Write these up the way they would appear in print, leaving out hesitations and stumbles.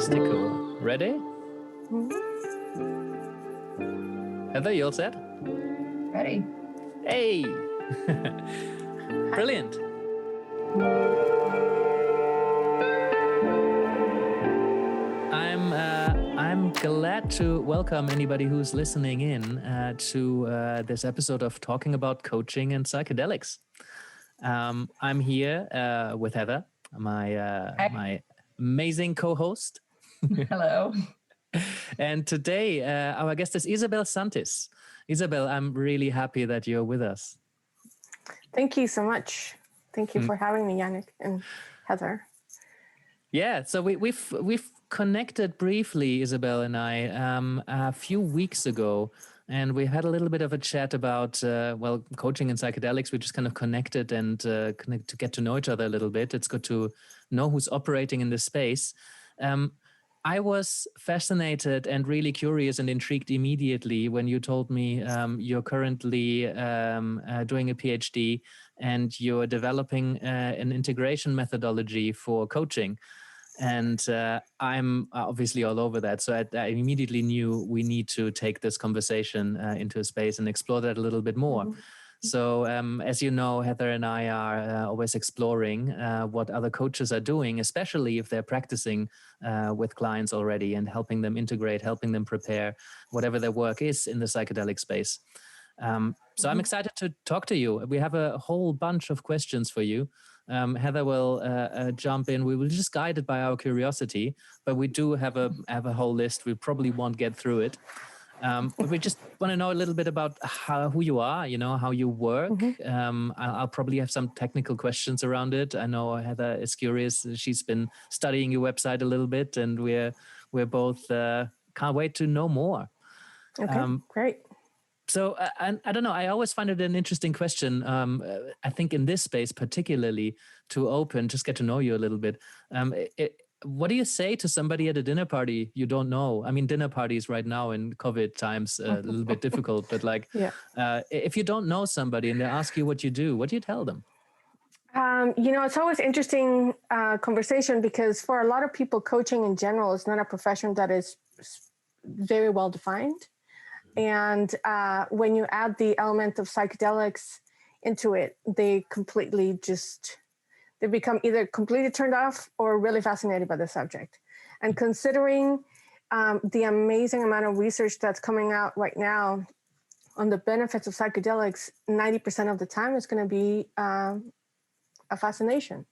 Fantastic. Ready? Heather, you all set? Ready. Hey! Brilliant. I'm glad to welcome anybody who's listening in to this episode of talking about coaching and psychedelics. I'm here with Heather, my amazing co-host. Hello. And today, our guest is Isabel Santis. Isabel, I'm really happy that you're with us. Thank you so much. Thank you for having me, Yannick and Heather. Yeah, so we've connected briefly, Isabel and I, a few weeks ago, and we had a little bit of a chat about coaching and psychedelics. We just kind of connected and to get to know each other a little bit. It's good to know who's operating in this space. I was fascinated and really curious and intrigued immediately when you told me you're currently doing a PhD and you're developing an integration methodology for coaching. And I'm obviously all over that. So I immediately knew we need to take this conversation into a space and explore that a little bit more. Mm-hmm. So as you know, Heather and I are always exploring what other coaches are doing, especially if they're practicing with clients already and helping them integrate, helping them prepare whatever their work is in the psychedelic space. So I'm excited to talk to you. We have a whole bunch of questions for you. Heather will jump in. We will just guide it by our curiosity, but we do have a whole list. We probably won't get through it. But we just want to know a little bit about who you are, how you work. Mm-hmm. I'll probably have some technical questions around it. I know Heather is curious. She's been studying your website a little bit, and we're both can't wait to know more. Okay, great. So I don't know. I always find it an interesting question. I think in this space, particularly to open, just get to know you a little bit. What do you say to somebody at a dinner party you don't know? I mean, dinner parties right now in COVID times a little bit difficult, but if you don't know somebody and they ask you what you do tell them? It's always interesting conversation because for a lot of people, coaching in general is not a profession that is very well defined. And when you add the element of psychedelics into it, they become either completely turned off or really fascinated by the subject. And considering the amazing amount of research that's coming out right now on the benefits of psychedelics, 90% of the time is going to be a fascination.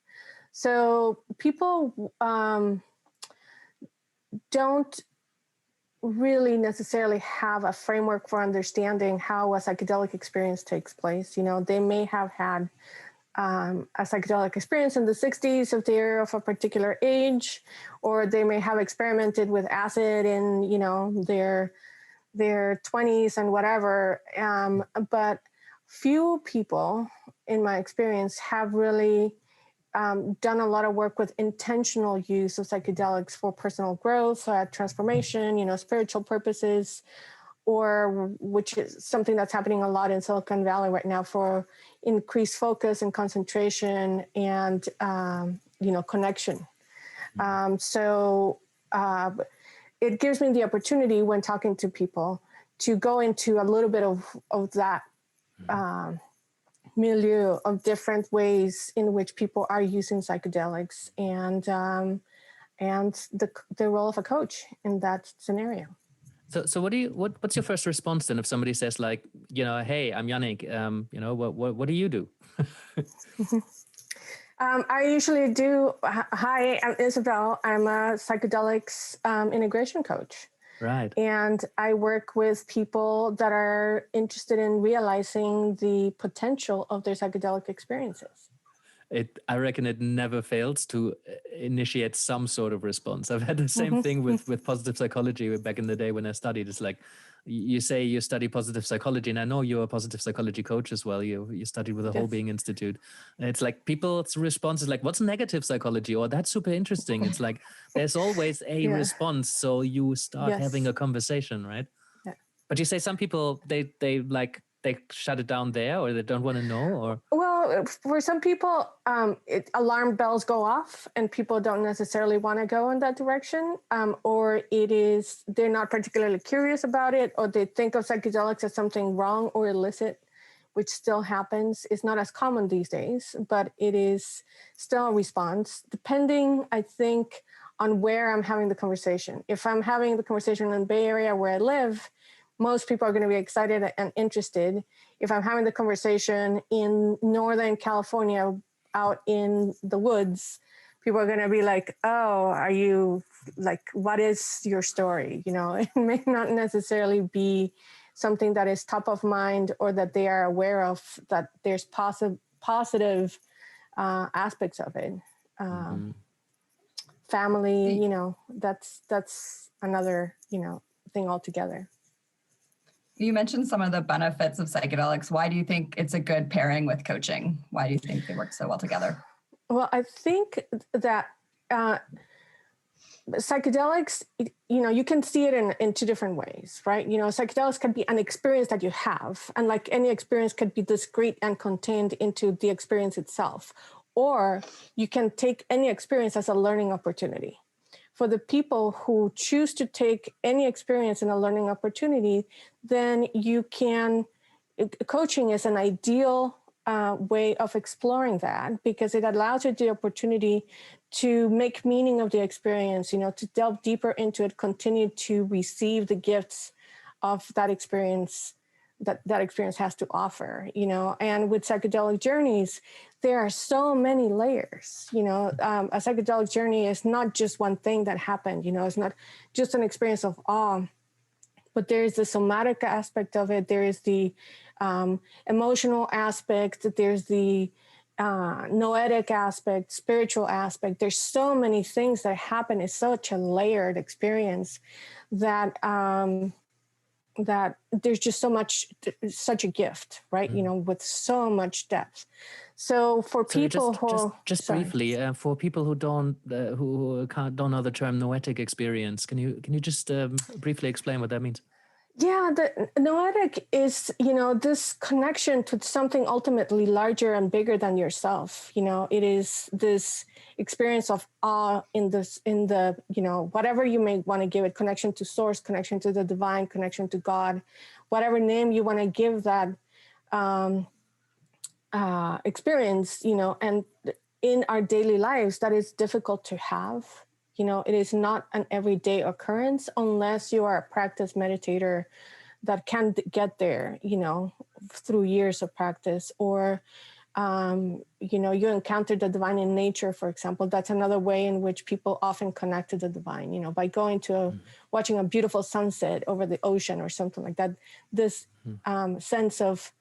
So people don't really necessarily have a framework for understanding how a psychedelic experience takes place. They may have had a psychedelic experience in the 60s if they're of a particular age, or they may have experimented with acid in, their 20s and whatever. But few people, in my experience, have really done a lot of work with intentional use of psychedelics for personal growth, transformation, spiritual purposes, or which is something that's happening a lot in Silicon Valley right now for increased focus and concentration and, connection. So it gives me the opportunity when talking to people to go into a little bit of that milieu of different ways in which people are using psychedelics and the role of a coach in that scenario. So what's your first response then if somebody says hey, I'm Yannick, what do you do? I usually do. Hi, I'm Isabel. I'm a psychedelics integration coach. Right. And I work with people that are interested in realizing the potential of their psychedelic experiences. I reckon it never fails to initiate some sort of response. I've had the same thing with positive psychology back in the day when I studied. It's like, you say you study positive psychology, and I know you're a positive psychology coach as well. You studied with the Whole Being Institute. And it's like people's response is like, what's negative psychology? Or that's super interesting. It's like, there's always a response. So you start having a conversation, right? Yeah. But you say some people, they like they shut it down there, or they don't want to know, or? Well, for some people, alarm bells go off and people don't necessarily want to go in that direction, or they're not particularly curious about it, or they think of psychedelics as something wrong or illicit, which still happens. It's not as common these days, but it is still a response, depending, I think, on where I'm having the conversation. If I'm having the conversation in the Bay Area where I live, most people are going to be excited and interested. If I'm having the conversation in Northern California out in the woods, people are going to be like, oh, are you like, what is your story? It may not necessarily be something that is top of mind or that they are aware of, that there's positive aspects of it. Family, that's another, thing altogether. You mentioned some of the benefits of psychedelics. Why do you think it's a good pairing with coaching? Why do you think they work so well together? Well, I think that psychedelics, you can see it in two different ways, right? Psychedelics can be an experience that you have, and like any experience could be discrete and contained into the experience itself. Or you can take any experience as a learning opportunity. For the people who choose to take any experience in a learning opportunity, then coaching is an ideal way of exploring that, because it allows you the opportunity to make meaning of the experience, to delve deeper into it, continue to receive the gifts of that experience that experience has to offer, and with psychedelic journeys, there are so many layers, a psychedelic journey is not just one thing that happened, it's not just an experience of awe, but there is the somatic aspect of it. There is the emotional aspect. There's the noetic aspect, spiritual aspect. There's so many things that happen. It's such a layered experience that that there's just such a gift, right? With so much depth. So for people just briefly, for people who don't know the term noetic experience, can you just briefly explain what that means? Yeah, the noetic is, this connection to something ultimately larger and bigger than yourself. It is this experience of awe in the, whatever you may want to give it, connection to source, connection to the divine, connection to God, whatever name you want to give that experience, and in our daily lives, that is difficult to have. It is not an everyday occurrence unless you are a practice meditator that can get there, through years of practice, or, you encounter the divine in nature, for example. That's another way in which people often connect to the divine, by going to watching a beautiful sunset over the ocean or something like that. This sense of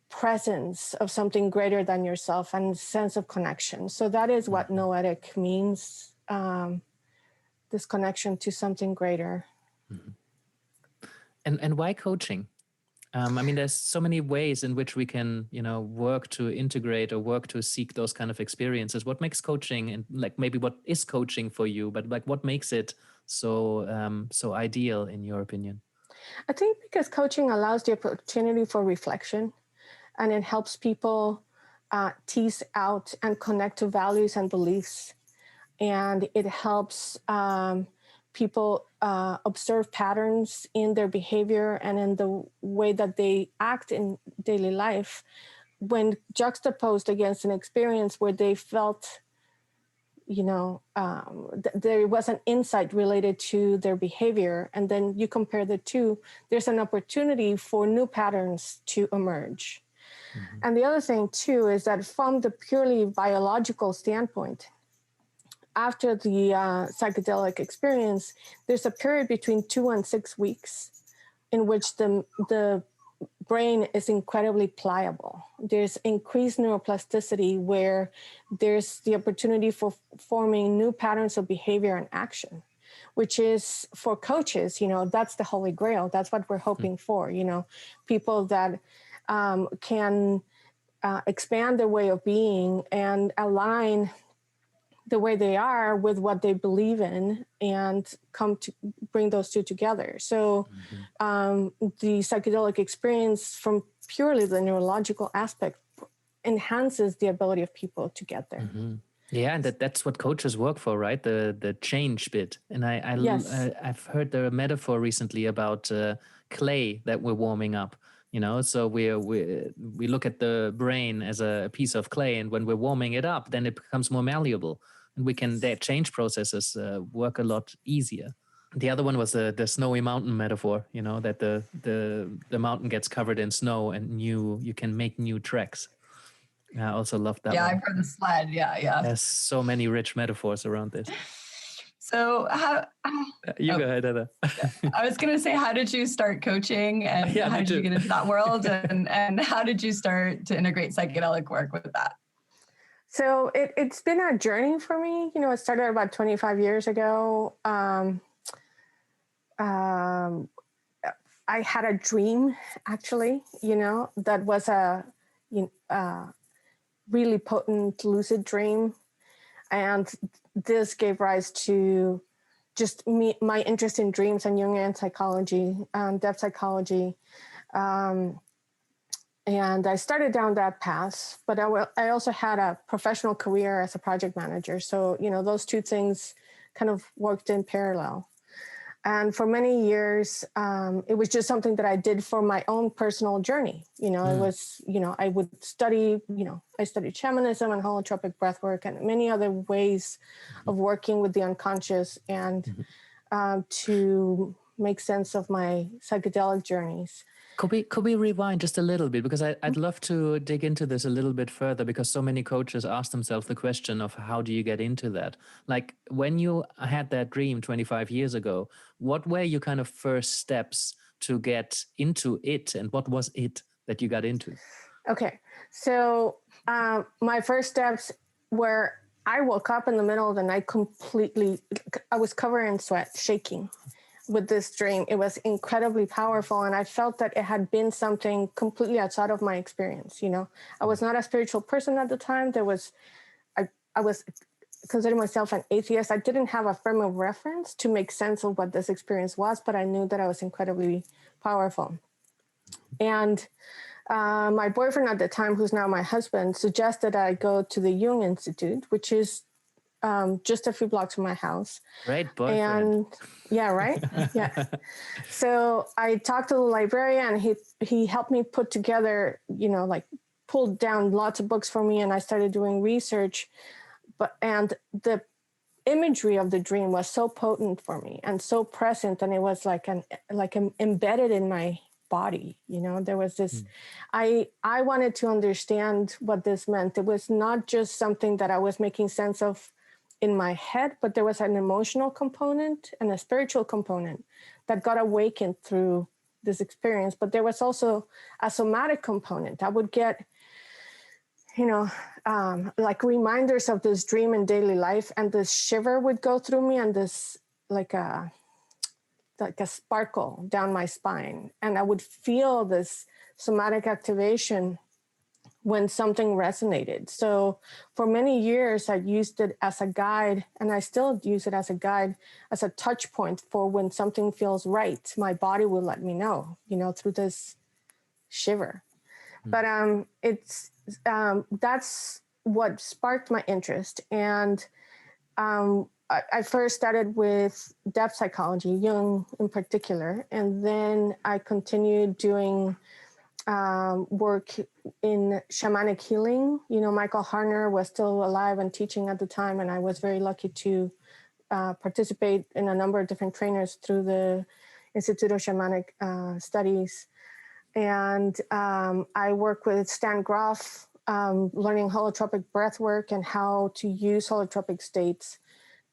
presence of something greater than yourself and sense of connection. So that is what noetic means. This connection to something greater. And why coaching? There's so many ways in which we can, work to integrate or work to seek those kind of experiences. What makes coaching, and like maybe what is coaching for you, but like what makes it so ideal in your opinion? I think because coaching allows the opportunity for reflection, and it helps people tease out and connect to values and beliefs. And it helps people observe patterns in their behavior and in the way that they act in daily life when juxtaposed against an experience where they felt, there was an insight related to their behavior. And then you compare the two, there's an opportunity for new patterns to emerge. And the other thing, too, is that from the purely biological standpoint, after the psychedelic experience, there's a period between 2 and 6 weeks in which the brain is incredibly pliable. There's increased neuroplasticity where there's the opportunity for forming new patterns of behavior and action, which is, for coaches, that's the holy grail. That's what we're hoping for, people that can expand their way of being and align the way they are with what they believe in and come to bring those two together. So the psychedelic experience from purely the neurological aspect enhances the ability of people to get there. Yeah, and that's what coaches work for, right? The change bit. And I've heard the metaphor recently about clay that we're warming up. You know, so we look at the brain as a piece of clay, and when we're warming it up, then it becomes more malleable, and the change processes work a lot easier. The other one was the snowy mountain metaphor. You know, that the mountain gets covered in snow, and you can make new tracks. I also love that. Yeah, one. I've heard the sled. Yeah. There's so many rich metaphors around this. So You go ahead, Heather. I was going to say, how did you start coaching, and how did you get into that world, and how did you start to integrate psychedelic work with that? So it's been a journey for me. You know, it started about 25 years ago. I had a dream, actually, you know, that was a really potent lucid dream. And this gave rise to just my interest in dreams and Jungian psychology, depth psychology. And I started down that path, but I also had a professional career as a project manager. So, you know, those two things kind of worked in parallel. And for many years, it was just something that I did for my own personal journey. You know, it was, you know, I would study, you know, I studied shamanism and holotropic breathwork and many other ways of working with the unconscious and to make sense of my psychedelic journeys. Could we rewind just a little bit? Because I'd love to dig into this a little bit further, because so many coaches ask themselves the question of how do you get into that? Like when you had that dream 25 years ago, what were your kind of first steps to get into it? And what was it that you got into? Okay. So my first steps were I woke up in the middle of the night I was covered in sweat, shaking. With this dream, it was incredibly powerful, and I felt that it had been something completely outside of my experience. You know, I was not a spiritual person at the time. I was considering myself an atheist. I didn't have a frame of reference to make sense of what this experience was, but I knew that I was incredibly powerful. And my boyfriend at the time, who's now my husband, suggested I go to the Jung Institute, which is just a few blocks from my house. Great boyfriend. And yeah, right? Yeah. So I talked to the librarian, and he helped me put together, you know, like pulled down lots of books for me, and I started doing research. And the imagery of the dream was so potent for me and so present, and it was like embedded in my body. You know, there was this, I wanted to understand what this meant. It was not just something that I was making sense of in my head, but there was an emotional component and a spiritual component that got awakened through this experience. But there was also a somatic component. I would get, you know, like reminders of this dream in daily life, and this shiver would go through me, and this like a sparkle down my spine. And I would feel this somatic activation when something resonated. So for many years, I used it as a guide, and I still use it as a guide, as a touch point for when something feels right. My body will let me know, you know, through this shiver. But that's what sparked my interest. And I first started with depth psychology, Jung in particular, and then I continued doing work in shamanic healing. You know, Michael Harner was still alive and teaching at the time, and I was very lucky to participate in a number of different trainers through the Institute of Shamanic Studies. And I work with Stan Groff, learning holotropic breath work and how to use holotropic states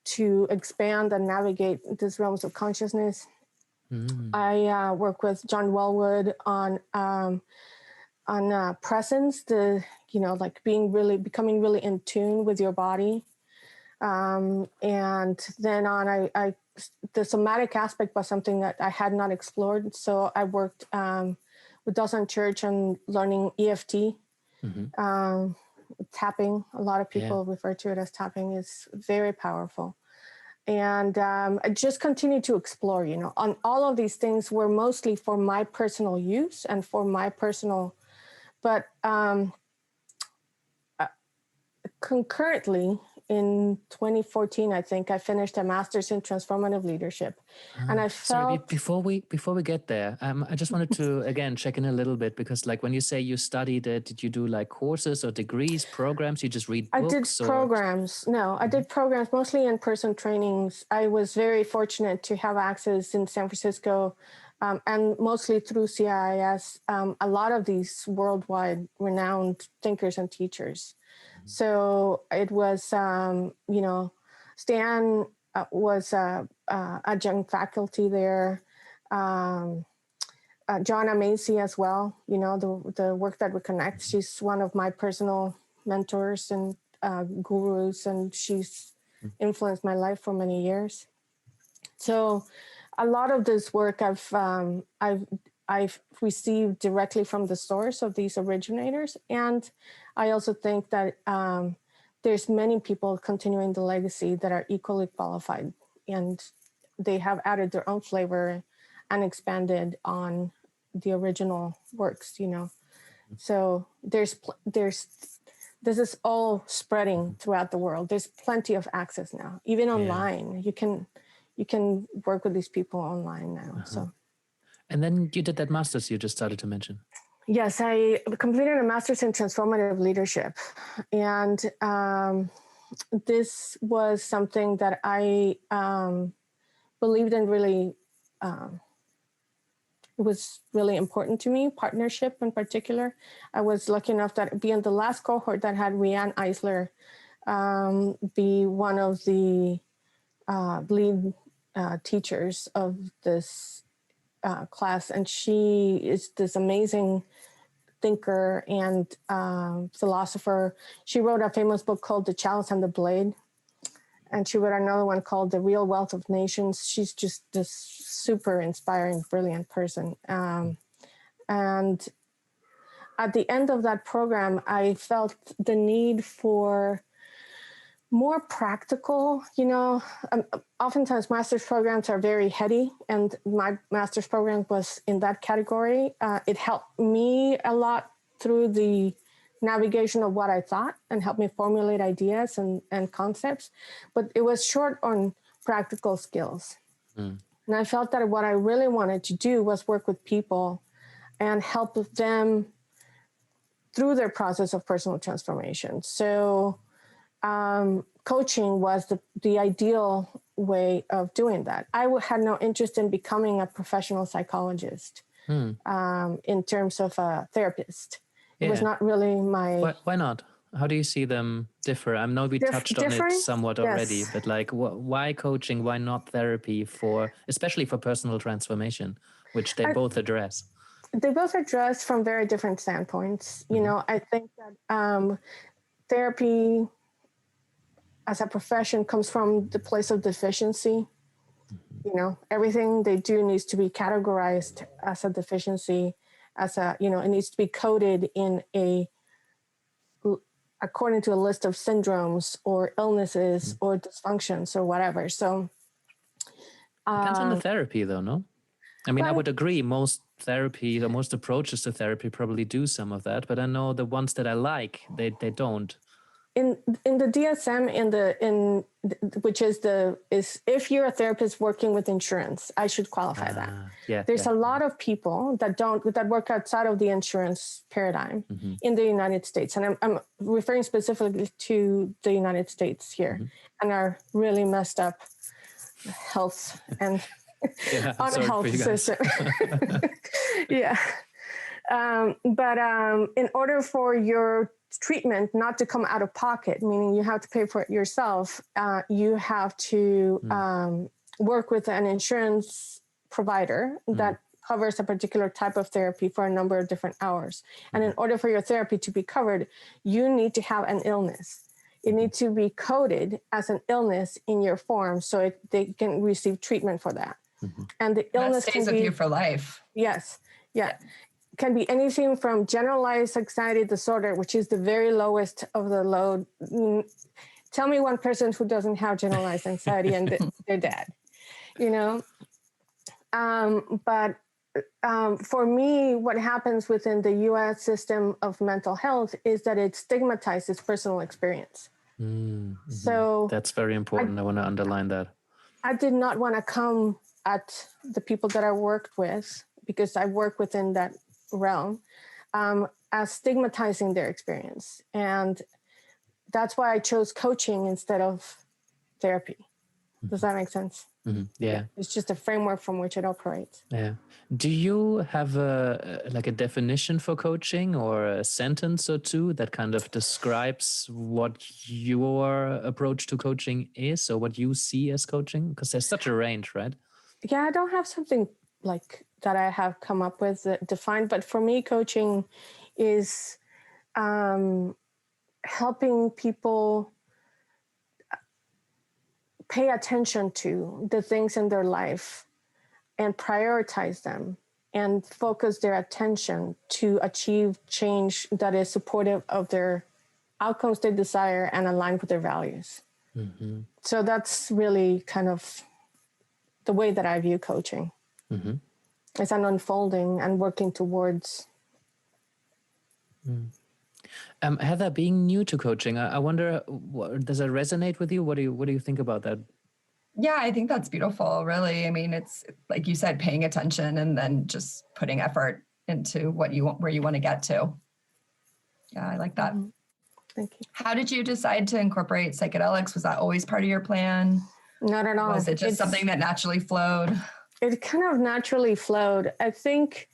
to expand and navigate these realms of consciousness. I work with John Wellwood on presence, like becoming really in tune with your body. And then on, the somatic aspect was something that I had not explored. So I worked with Dawson Church on learning EFT, tapping, a lot of people refer to it as tapping, is very powerful. And I just continue to explore, on all of these things were mostly for my personal use and for my personal, but concurrently in 2014, I think I finished a master's in transformative leadership, and I felt. Sorry, before we get there, I just wanted to again check in a little bit, because like when you say you studied it, did you do like courses or degrees, programs? You just read books? I did programs. No, I did programs, mostly in-person trainings. I was very fortunate to have access in San Francisco, and mostly through CIIS, a lot of these worldwide renowned thinkers and teachers. So it was, Stan was adjunct faculty there. Joanna Macy as well, the work that we connect. She's one of my personal mentors and gurus, and she's influenced my life for many years. So a lot of this work I've received directly from the source of these originators. And I also think that there's many people continuing the legacy that are equally qualified, and they have added their own flavor and expanded on the original works, So this is all spreading throughout the world. There's plenty of access now, even online. You can work with these people online now. So. And then you did that master's you just started to mention. Yes, I completed a master's in transformative leadership. And this was something that I believed in really, it was really important to me, partnership in particular. I was lucky enough to be in the last cohort that had Rianne Eisler be one of the lead teachers of this class, and she is this amazing thinker and philosopher. She wrote a famous book called The Chalice and the Blade, and she wrote another one called The Real Wealth of Nations. She's just this super inspiring, brilliant person. And at the end of that program, I felt the need for more practical, oftentimes master's programs are very heady, and my master's program was in that category. It helped me a lot through the navigation of what I thought and helped me formulate ideas and concepts, but it was short on practical skills. And I felt that what I really wanted to do was work with people and help them through their process of personal transformation. So coaching was the ideal way of doing that. I had no interest in becoming a professional psychologist in terms of a therapist. It was not really my... Why not? How do you see them differ? I know we touched on it somewhat already, but like, why coaching? Why not therapy especially for personal transformation, which they both address? They both address from very different standpoints. I think that therapy as a profession comes from the place of deficiency. Everything they do needs to be categorized as a deficiency, it needs to be coded in according to a list of syndromes or illnesses or dysfunctions or whatever. So depends on the therapy though, no? I mean, I would agree most therapy or most approaches to therapy probably do some of that, but I know the ones that I like, they don't. In the DSM, which is if you're a therapist working with insurance, I should qualify that. There's a lot of people that work outside of the insurance paradigm in the United States, and I'm referring specifically to the United States here, and are really messed up health and on a health system. But in order for your treatment not to come out of pocket, meaning you have to pay for it yourself, you have to work with an insurance provider that covers a particular type of therapy for a number of different hours. And in order for your therapy to be covered, you need to have an illness. It needs to be coded as an illness in your form so they can receive treatment for that. And the illness that stays with you for life. Yes. Yeah. can be anything from generalized anxiety disorder, which is the very lowest of the load. Tell me one person who doesn't have generalized anxiety and they're dead, you know? But for me, what happens within the US system of mental health is that it stigmatizes personal experience. Mm-hmm. So that's very important. I want to underline that. I did not want to come at the people that I worked with, because I work within that realm, as stigmatizing their experience. And that's why I chose coaching instead of therapy. Does that make sense? Mm-hmm. Yeah. It's just a framework from which it operates. Yeah. Do you have a definition for coaching, or a sentence or two that kind of describes what your approach to coaching is, or what you see as coaching? Because there's such a range, right? Yeah, I don't have something like that I have come up with defined, but for me, coaching is helping people pay attention to the things in their life and prioritize them and focus their attention to achieve change that is supportive of their outcomes they desire and aligned with their values. Mm-hmm. So that's really kind of the way that I view coaching. Mm-hmm. It's an unfolding and working towards. Heather, being new to coaching, I wonder, does it resonate with you? What do you think about that? Yeah, I think that's beautiful, really. I mean, it's like you said, paying attention and then just putting effort into what you want, where you want to get to. Yeah, I like that. Mm-hmm. Thank you. How did you decide to incorporate psychedelics? Was that always part of your plan? Not at all. Was it just something that naturally flowed? It kind of naturally flowed. I think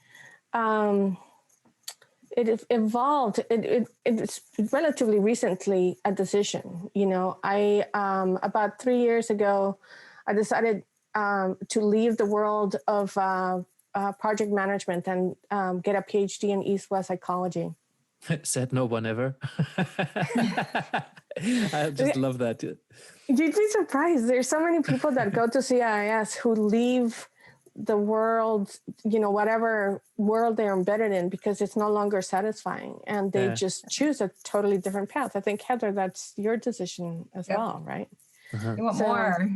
it evolved. It's relatively recently a decision. You know, I about 3 years ago, I decided to leave the world of project management and get a PhD in East-West psychology. Said no one ever. I just love that. You'd be surprised. There's so many people that go to CIIS who leave the world, you know, whatever world they're embedded in, because it's no longer satisfying, and they just choose a totally different path. I think, Heather, that's your decision as well, right? You want more.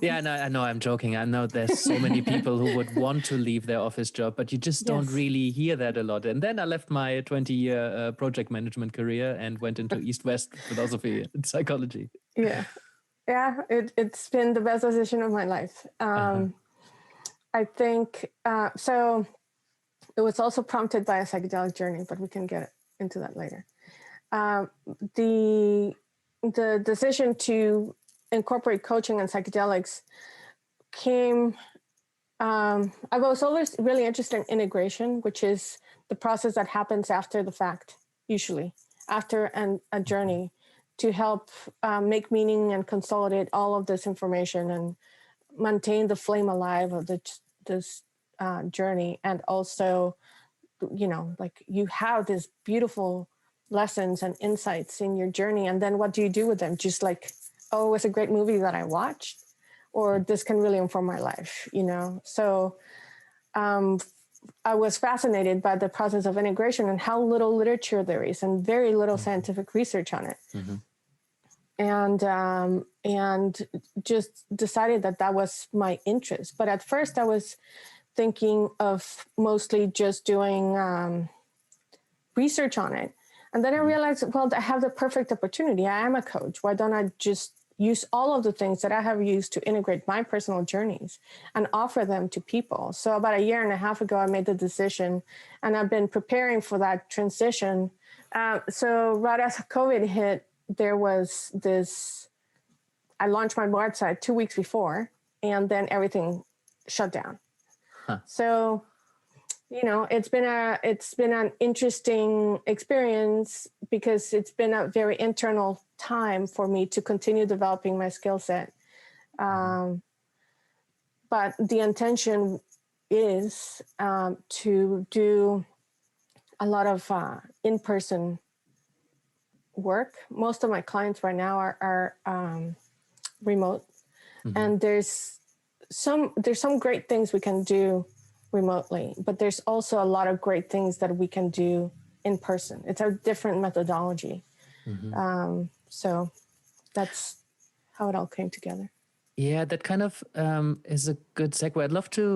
Yeah, no, I know I'm joking. I know there's so many people who would want to leave their office job, but you just don't really hear that a lot. And then I left my 20-year project management career and went into East-West philosophy and psychology. Yeah, it's been the best decision of my life. I think, so it was also prompted by a psychedelic journey, but we can get into that later. The decision to incorporate coaching and psychedelics came, I was always really interested in integration, which is the process that happens after the fact, usually after a journey, to help make meaning and consolidate all of this information and maintain the flame alive of this journey. And also, you know, like, you have these beautiful lessons and insights in your journey, and then what do you do with them? Just like, oh, it was a great movie that I watched, or this can really inform my life, you know? So I was fascinated by the process of integration and how little literature there is and very little scientific research on it. Mm-hmm. And just decided that was my interest. But at first I was thinking of mostly just doing research on it. And then I realized, well, I have the perfect opportunity. I am a coach. Why don't I just use all of the things that I have used to integrate my personal journeys and offer them to people? So about 1.5 years ago, I made the decision, and I've been preparing for that transition. So right as COVID hit, there was this, I launched my website 2 weeks before, and then everything shut down. Huh. So, you know, it's been an interesting experience, because it's been a very internal time for me to continue developing my skill set. But the intention is to do a lot of in-person work. Most of my clients right now are remote, and there's some great things we can do remotely, but there's also a lot of great things that we can do in person. It's a different methodology. So that's how it all came together. Yeah, that kind of is a good segue. I'd love to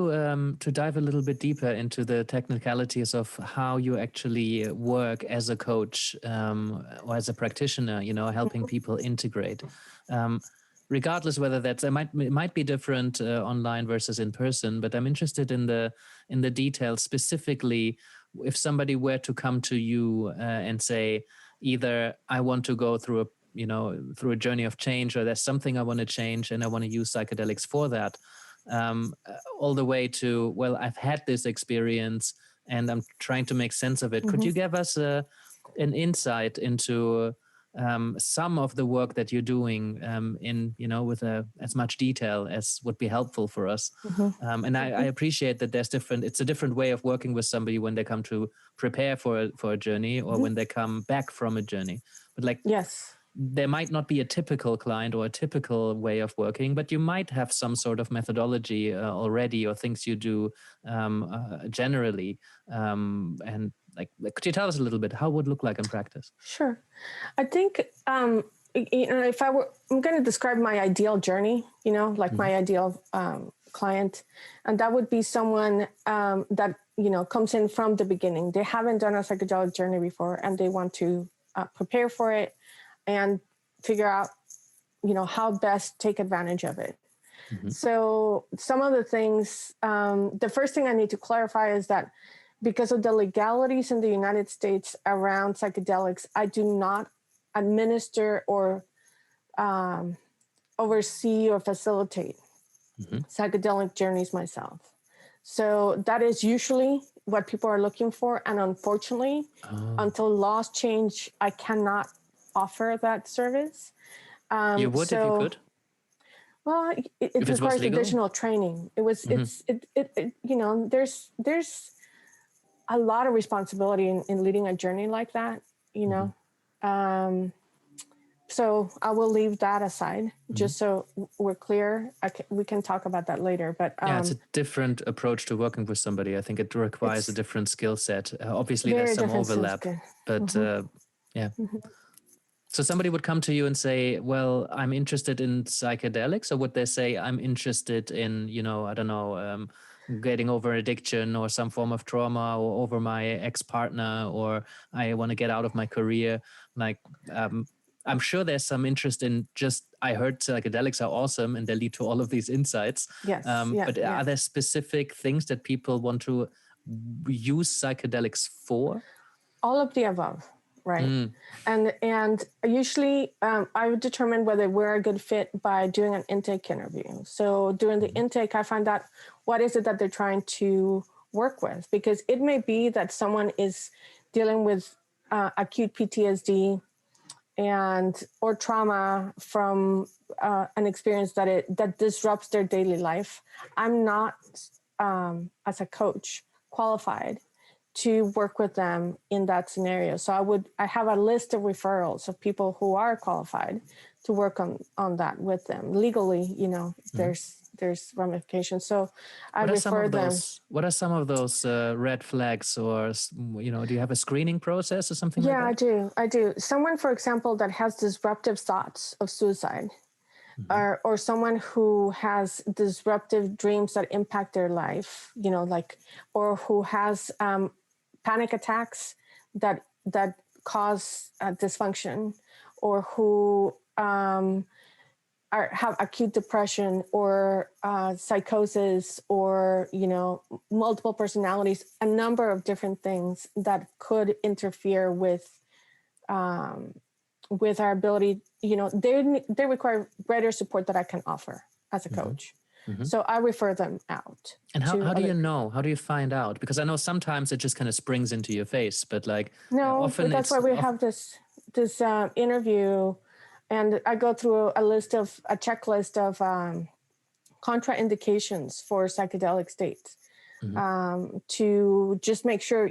dive a little bit deeper into the technicalities of how you actually work as a coach or as a practitioner, you know, helping people integrate. Regardless whether that's it might be different online versus in person, but I'm interested in the details, specifically if somebody were to come to you and say, either I want to go through a journey of change, or there's something I want to change and I want to use psychedelics for that, all the way to, well, I've had this experience and I'm trying to make sense of it. Could you give us an insight into some of the work that you're doing with as much detail as would be helpful for us? And I appreciate that it's a different way of working with somebody when they come to prepare for a journey, or when they come back from a journey. But yes, there might not be a typical client or a typical way of working, but you might have some sort of methodology already, or things you do generally. And could you tell us a little bit how it would look like in practice? Sure. I think, if I'm going to describe my ideal journey, my ideal client, and that would be someone that, comes in from the beginning. They haven't done a psychedelic journey before, and they want to prepare for it and figure out, how best take advantage of it. So some of the things, the first thing I need to clarify is that because of the legalities in the United States around psychedelics, I do not administer or oversee or facilitate psychedelic journeys myself. So that is usually what people are looking for. And unfortunately, until laws change, I cannot offer that service. You would if you could? Well, it requires additional training. There's a lot of responsibility in leading a journey like that, so I will leave that aside, just so we're clear. We can talk about that later. But it's a different approach to working with somebody. I think it requires a different skill set. Obviously, there's some overlap, but So somebody would come to you and say, well, I'm interested in psychedelics, or would they say, I'm interested in, getting over addiction or some form of trauma, or over my ex-partner, or I want to get out of my career? I'm sure there's some interest in I heard psychedelics are awesome and they lead to all of these insights. Yes. Are there specific things that people want to use psychedelics for? All of the above. Right. And usually I would determine whether we're a good fit by doing an intake interview. So during the intake, I find out what is it that they're trying to work with, because it may be that someone is dealing with acute PTSD or trauma from an experience that disrupts their daily life. I'm not, as a coach, qualified to work with them in that scenario. So I have a list of referrals of people who are qualified to work on that with them. Legally, there's ramifications. So I refer them. What are some of those red flags, or, do you have a screening process or something like that? Yeah, I do. Someone, for example, that has disruptive thoughts of suicide, or someone who has disruptive dreams that impact their life, or who has panic attacks that cause dysfunction, or who have acute depression, or psychosis, or multiple personalities, a number of different things that could interfere with our ability. They require greater support that I can offer as a coach. So I refer them out. And how do you know? How do you find out? Because I know sometimes it just kind of springs into your face, but often but that's why we have this interview, and I go through a checklist of contraindications for psychedelic states, to just make sure,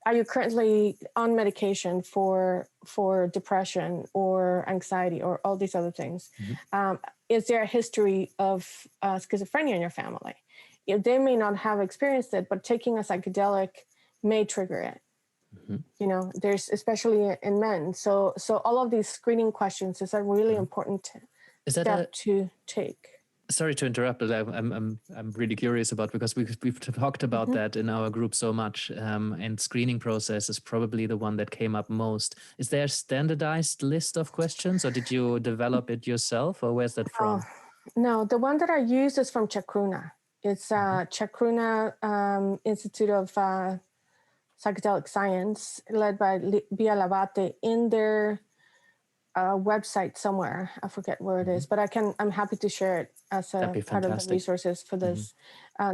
are you currently on medication for depression or anxiety or all these other things? Is there a history of schizophrenia in your family? they may not have experienced it, but taking a psychedelic may trigger it. There's, especially in men. So all of these screening questions is a really important step to take. Sorry to interrupt, but I'm really curious about, because we've talked about that in our group so much, and screening process is probably the one that came up most. Is there a standardized list of questions, or did you develop it yourself, or where's that from? No, the one that I use is from Chacruna. It's Chacruna Institute of Psychedelic Science, led by Bia Labate, in their website somewhere. I forget where it is, but I'm happy to share it as a part of the resources for this.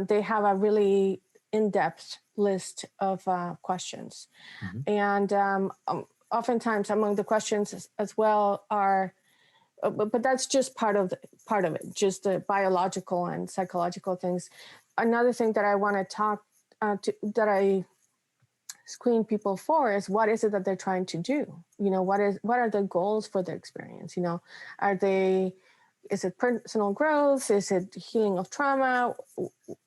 They have a really in-depth list of questions. And oftentimes among the questions as well are, but that's just part of it, just the biological and psychological things. Another thing that I want to talk that I screen people for is, what is it that they're trying to do? What are the goals for their experience? Is it personal growth? Is it healing of trauma?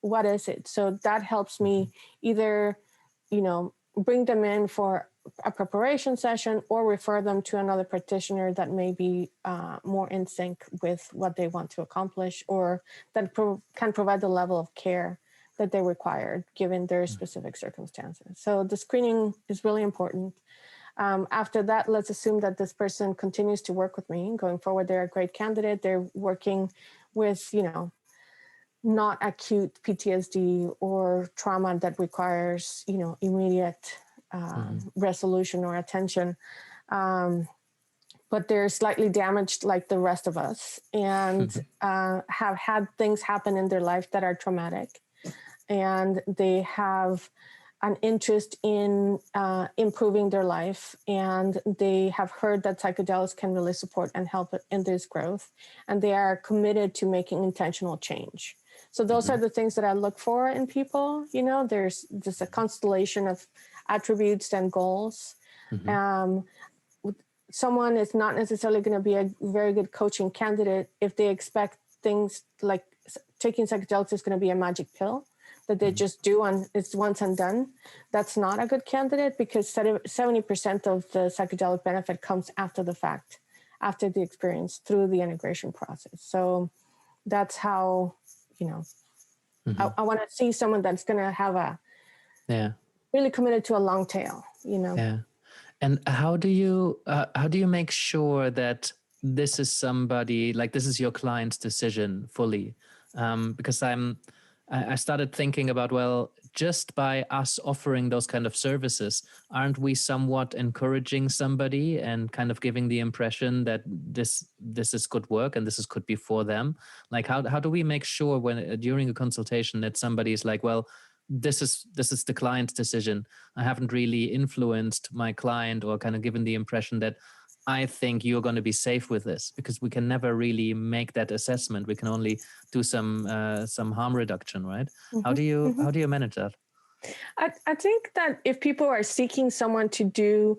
What is it? So that helps me either, bring them in for a preparation session or refer them to another practitioner that may be more in sync with what they want to accomplish, or that can provide the level of care that they require given their specific circumstances. So the screening is really important. After that, let's assume that this person continues to work with me. Going forward, they're a great candidate. They're working with, not acute PTSD or trauma that requires, immediate resolution or attention. But they're slightly damaged like the rest of us, and have had things happen in their life that are traumatic. And they have an interest in improving their life, and they have heard that psychedelics can really support and help in this growth, and they are committed to making intentional change. So those are the things that I look for in people. There's just a constellation of attributes and goals. Someone is not necessarily going to be a very good coaching candidate if they expect things like taking psychedelics is going to be a magic pill that they just do and it's once and done. That's not a good candidate, because 70% of the psychedelic benefit comes after the fact, after the experience, through the integration process. So that's how, I want to see someone that's going to have really committed to a long tail, Yeah. And how do you make sure that this is somebody, like this is your client's decision fully? Because I started thinking about, well, just by us offering those kind of services, aren't we somewhat encouraging somebody and kind of giving the impression that this is good work and could be for them? Like, how do we make sure when during a consultation that somebody is like, well, this is the client's decision. I haven't really influenced my client or kind of given the impression that I think you're going to be safe with this, because we can never really make that assessment. We can only do some harm reduction, right? How do you manage that? I think that if people are seeking someone to do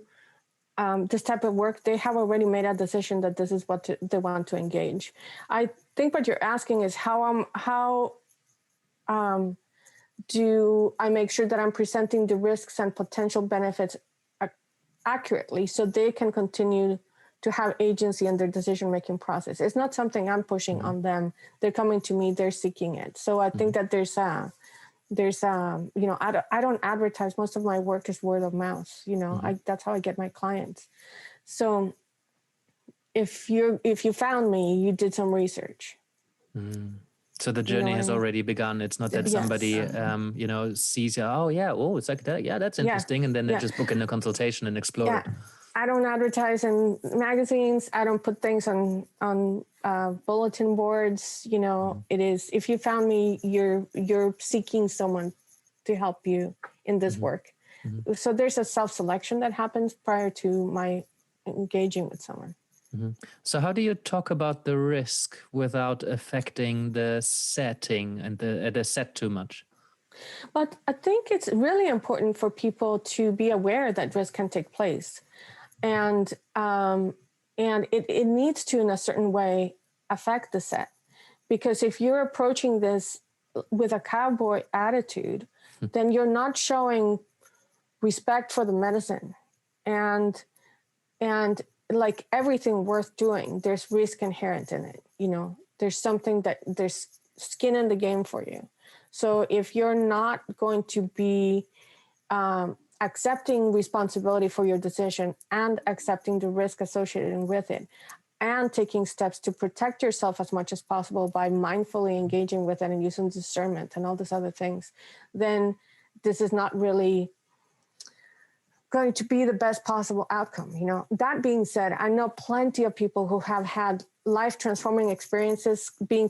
this type of work, they have already made a decision that this is what they want to engage. I think what you're asking is how do I make sure that I'm presenting the risks and potential benefits accurately so they can continue to have agency in their decision-making process. It's not something I'm pushing on them. They're coming to me, they're seeking it. So I think that there's I don't advertise. Most of my work is word of mouth. That's how I get my clients. So if you found me, you did some research. So the journey has already begun. It's not that somebody, sees, it's psychedelic. Yeah, that's interesting. And then they just book in a consultation and explore it. I don't advertise in magazines. I don't put things on bulletin boards. It is, if you found me, you're seeking someone to help you in this work. So there's a self-selection that happens prior to my engaging with someone. So how do you talk about the risk without affecting the setting and the set too much? But I think it's really important for people to be aware that risk can take place. And it needs to, in a certain way, affect the set. Because if you're approaching this with a cowboy attitude, then you're not showing respect for the medicine. And like everything worth doing, there's risk inherent in it. There's something that there's skin in the game for you. So if you're not going to be accepting responsibility for your decision and accepting the risk associated with it, and taking steps to protect yourself as much as possible by mindfully engaging with it and using discernment and all these other things, then this is not really going to be the best possible outcome. That being said, I know plenty of people who have had life transforming experiences being,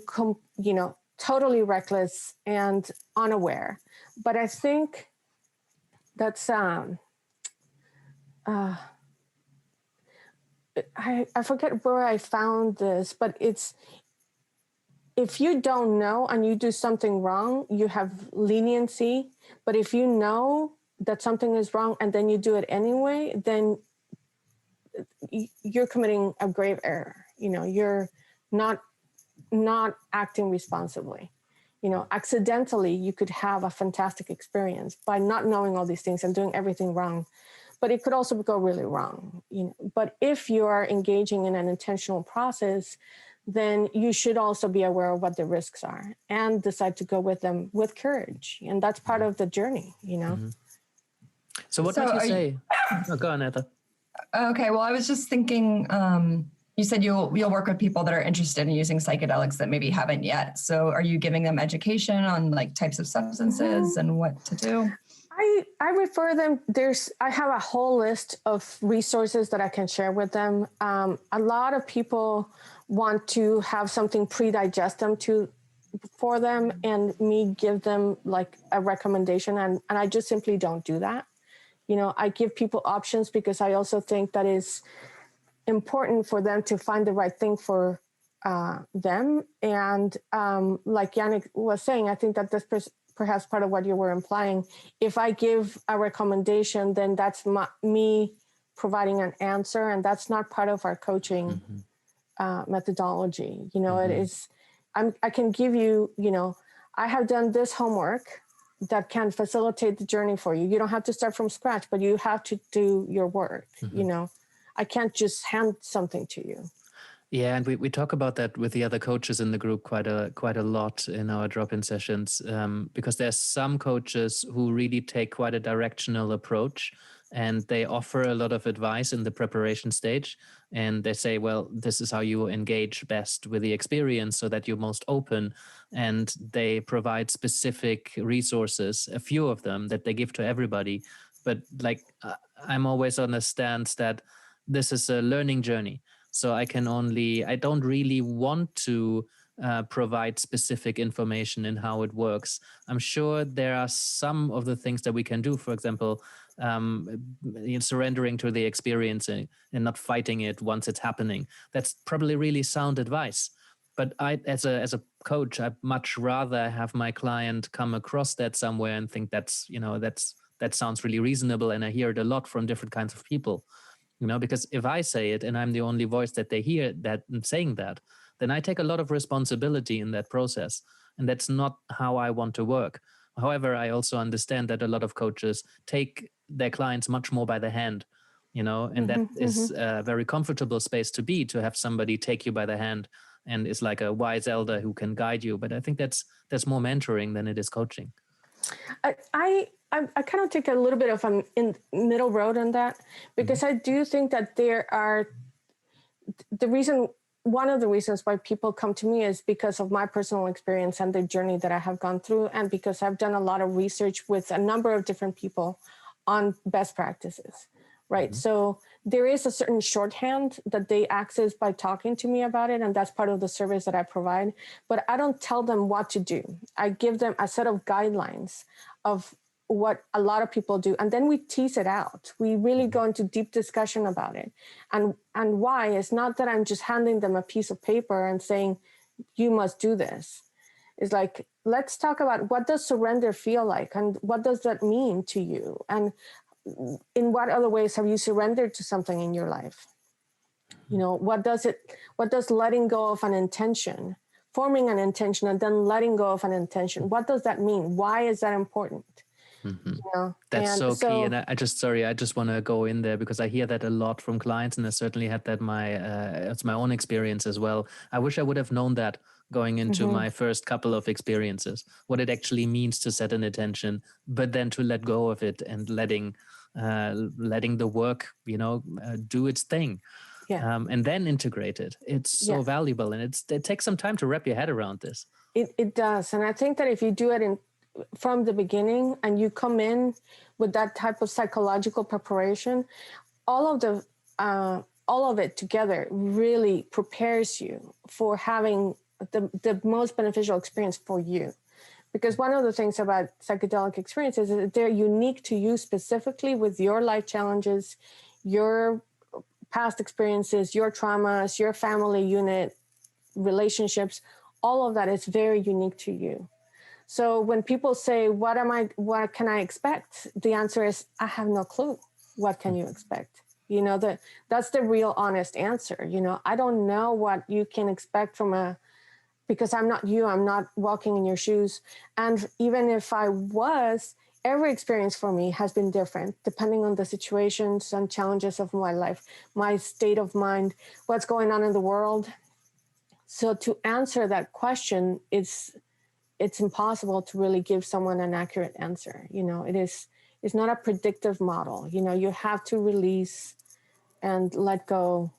totally reckless and unaware. But I think that's, I forget where I found this, but it's, if you don't know and you do something wrong, you have leniency. But if you know that something is wrong and then you do it anyway, then you're committing a grave error. You're not acting responsibly. Accidentally, you could have a fantastic experience by not knowing all these things and doing everything wrong. But it could also go really wrong. But if you are engaging in an intentional process, then you should also be aware of what the risks are and decide to go with them with courage. And that's part of the journey, Mm-hmm. So what would you say? Go on, Heather. Okay, well, I was just thinking, you said you'll work with people that are interested in using psychedelics that maybe haven't yet. So are you giving them education on like types of substances and what to do? I refer them, I have a whole list of resources that I can share with them. A lot of people want to have something pre-digest for them and me give them like a recommendation. And I just simply don't do that. I give people options because I also think that is important for them to find the right thing for them. And like Yannick was saying, I think that this perhaps part of what you were implying. If I give a recommendation, then that's me providing an answer, and that's not part of our coaching methodology. It is, I can give you, I have done this homework that can facilitate the journey for you. You don't have to start from scratch, but you have to do your work. I can't just hand something to you. Yeah, and we talk about that with the other coaches in the group quite a lot in our drop-in sessions, because there's some coaches who really take quite a directional approach, and they offer a lot of advice in the preparation stage, and they say, well, this is how you engage best with the experience so that you're most open, and they provide specific resources, a few of them that they give to everybody. But like I'm always on the stance that this is a learning journey. So I don't really want to provide specific information in how it works. I'm sure there are some of the things that we can do, for example, surrendering to the experience and not fighting it once it's happening. That's probably really sound advice. But as a coach, I'd much rather have my client come across that somewhere and think that sounds really reasonable, and I hear it a lot from different kinds of people. Because if I say it and I'm the only voice that they hear that saying that, then I take a lot of responsibility in that process. And that's not how I want to work. However, I also understand that a lot of coaches take their clients much more by the hand, and that is a very comfortable space to have somebody take you by the hand and is like a wise elder who can guide you. But I think that's more mentoring than it is coaching. I kind of take a little bit of an in middle road on that, because I do think that there are one of the reasons why people come to me is because of my personal experience and the journey that I have gone through, and because I've done a lot of research with a number of different people on best practices, right? So there is a certain shorthand that they access by talking to me about it, and that's part of the service that I provide. But I don't tell them what to do. I give them a set of guidelines of what a lot of people do, and then we tease it out. We really go into deep discussion about it, and why. It's not that I'm just handing them a piece of paper and saying you must do this. It's like, let's talk about what does surrender feel like, and what does that mean to you, and in what other ways have you surrendered to something in your life? What does letting go of an intention forming an intention and then letting go of an intention. What does that mean? Why is that important? Mm-hmm. You know? That's so key. And I just want to go in there because I hear that a lot from clients, and I certainly had that it's my own experience as well. I wish I would have known that going into my first couple of experiences, what it actually means to set an intention, but then to let go of it and letting the work, do its thing. Yeah. And then integrate it. It's so valuable, and it takes some time to wrap your head around this. It does. And I think that if you do it from the beginning and you come in with that type of psychological preparation, all of it together really prepares you for having the most beneficial experience for you. Because one of the things about psychedelic experiences is that they're unique to you specifically with your life challenges, your past experiences, your traumas, your family unit, relationships, all of that is very unique to you. So when people say, what can I expect? The answer is, I have no clue. What can you expect? That's the real honest answer. I don't know what you can expect because I'm not you, I'm not walking in your shoes. And even if I was, every experience for me has been different depending on the situations and challenges of my life, my state of mind, what's going on in the world. So to answer that question, it's impossible to really give someone an accurate answer. It's not a predictive model. You have to release and let go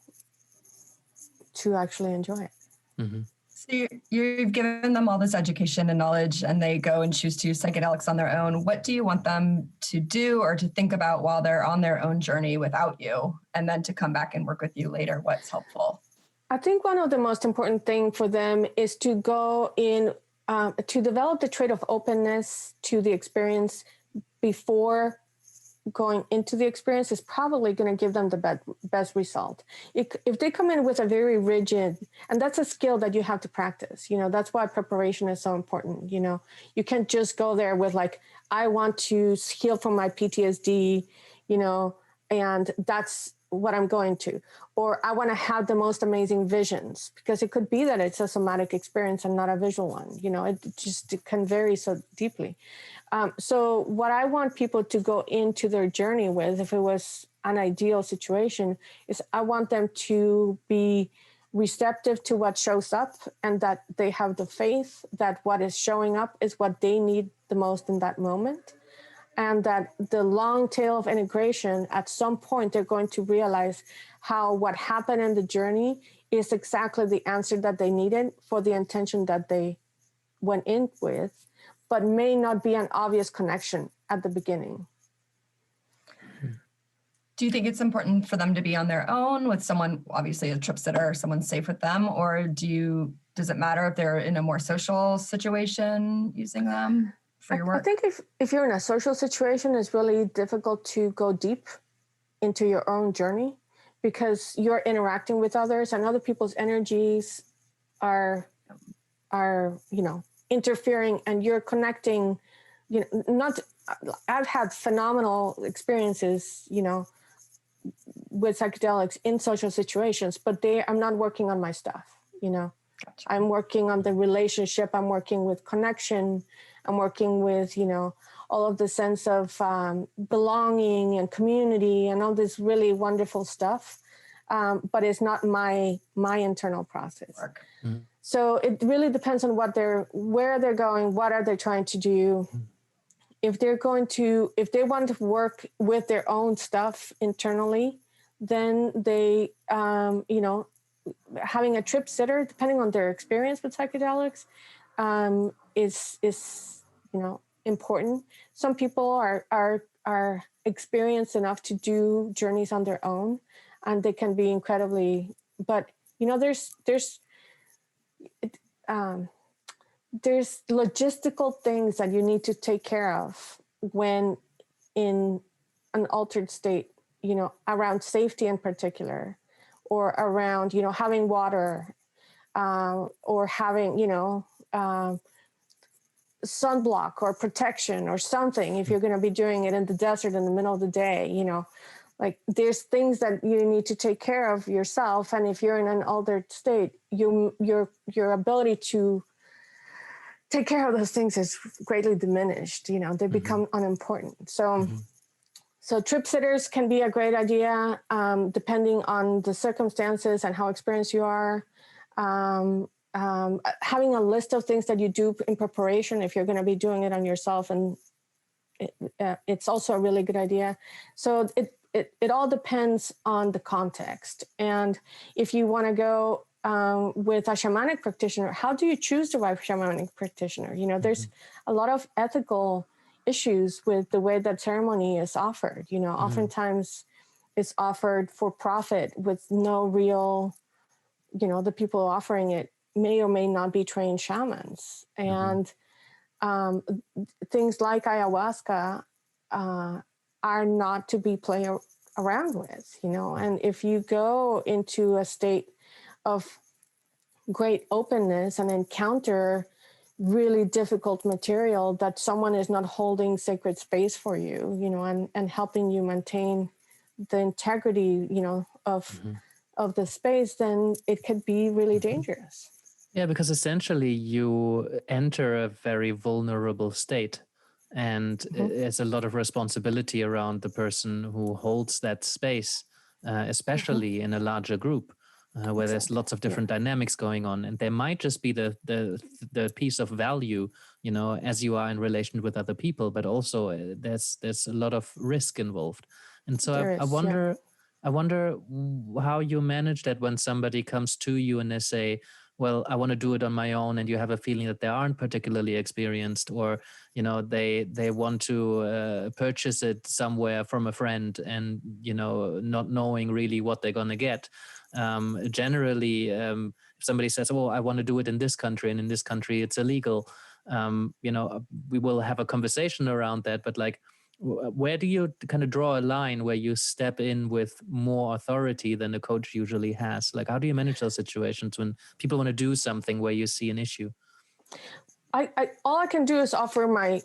to actually enjoy it. Mm-hmm. So you've given them all this education and knowledge, and they go and choose to use psychedelics on their own. What do you want them to do or to think about while they're on their own journey without you, and then to come back and work with you later? What's helpful? I think one of the most important things for them is to go in, to develop the trait of openness to the experience before going into the experience is probably going to give them the best result. If they come in with a very rigid, and that's a skill that you have to practice, that's why preparation is so important. You can't just go there with like, I want to heal from my PTSD, and that's what I'm going to, or I want to have the most amazing visions, because it could be that it's a somatic experience and not a visual one. It can vary so deeply. So what I want people to go into their journey with, if it was an ideal situation, is I want them to be receptive to what shows up, and that they have the faith that what is showing up is what they need the most in that moment. And that the long tail of integration, at some point, they're going to realize how what happened in the journey is exactly the answer that they needed for the intention that they went in with, but may not be an obvious connection at the beginning. Do you think it's important for them to be on their own with someone, obviously a trip sitter or someone safe with them, or does it matter if they're in a more social situation using them for your work? I think if you're in a social situation, it's really difficult to go deep into your own journey, because you're interacting with others and other people's energies are interfering, and you're connecting. I've had phenomenal experiences, with psychedelics in social situations, but I'm not working on my stuff. Gotcha. I'm working on the relationship. I'm working with connection. I'm working with, all of the sense of belonging and community and all this really wonderful stuff. But it's not my internal process. Mm-hmm. So it really depends on where they're going, what are they trying to do. Mm-hmm. If they want to work with their own stuff internally, then they, having a trip sitter, depending on their experience with psychedelics, is important. Some people are experienced enough to do journeys on their own, and they can be incredibly. But there's logistical things that you need to take care of when in an altered state, around safety in particular, or around, having water, or having, sunblock or protection or something, if you're going to be doing it in the desert in the middle of the day, like there's things that you need to take care of yourself. And if you're in an altered state, your ability to take care of those things is greatly diminished. You know, they become unimportant. So trip sitters can be a great idea, depending on the circumstances and how experienced you are. Having a list of things that you do in preparation if you're going to be doing it on yourself, and it's also a really good idea. So it all depends on the context. And if you want to go with a shamanic practitioner, how do you choose the right shamanic practitioner? You know, there's a lot of ethical issues with the way that ceremony is offered. You know, oftentimes it's offered for profit with no real, you know, the people offering it may or may not be trained shamans. And things like ayahuasca are not to be played around with, you know. And if you go into a state of great openness and encounter really difficult material, that someone is not holding sacred space for you, you know, and helping you maintain the integrity, you know, of the space, then it could be really dangerous. Yeah, because essentially you enter a very vulnerable state, and there's a lot of responsibility around the person who holds that space, especially in a larger group. Where there's lots of different dynamics going on, and there might just be the piece of value, you know, as you are in relation with other people, but also there's a lot of risk involved. And so I wonder how you manage that when somebody comes to you and they say, well, I want to do it on my own, and you have a feeling that they aren't particularly experienced, or, you know, they want to purchase it somewhere from a friend, and, you know, not knowing really what they're going to get. Generally, if somebody says, oh, I want to do it in this country, and in this country it's illegal, you know, we will have a conversation around that. But like, where do you kind of draw a line where you step in with more authority than a coach usually has? Like, how do you manage those situations when people want to do something where you see an issue? All I can do is offer my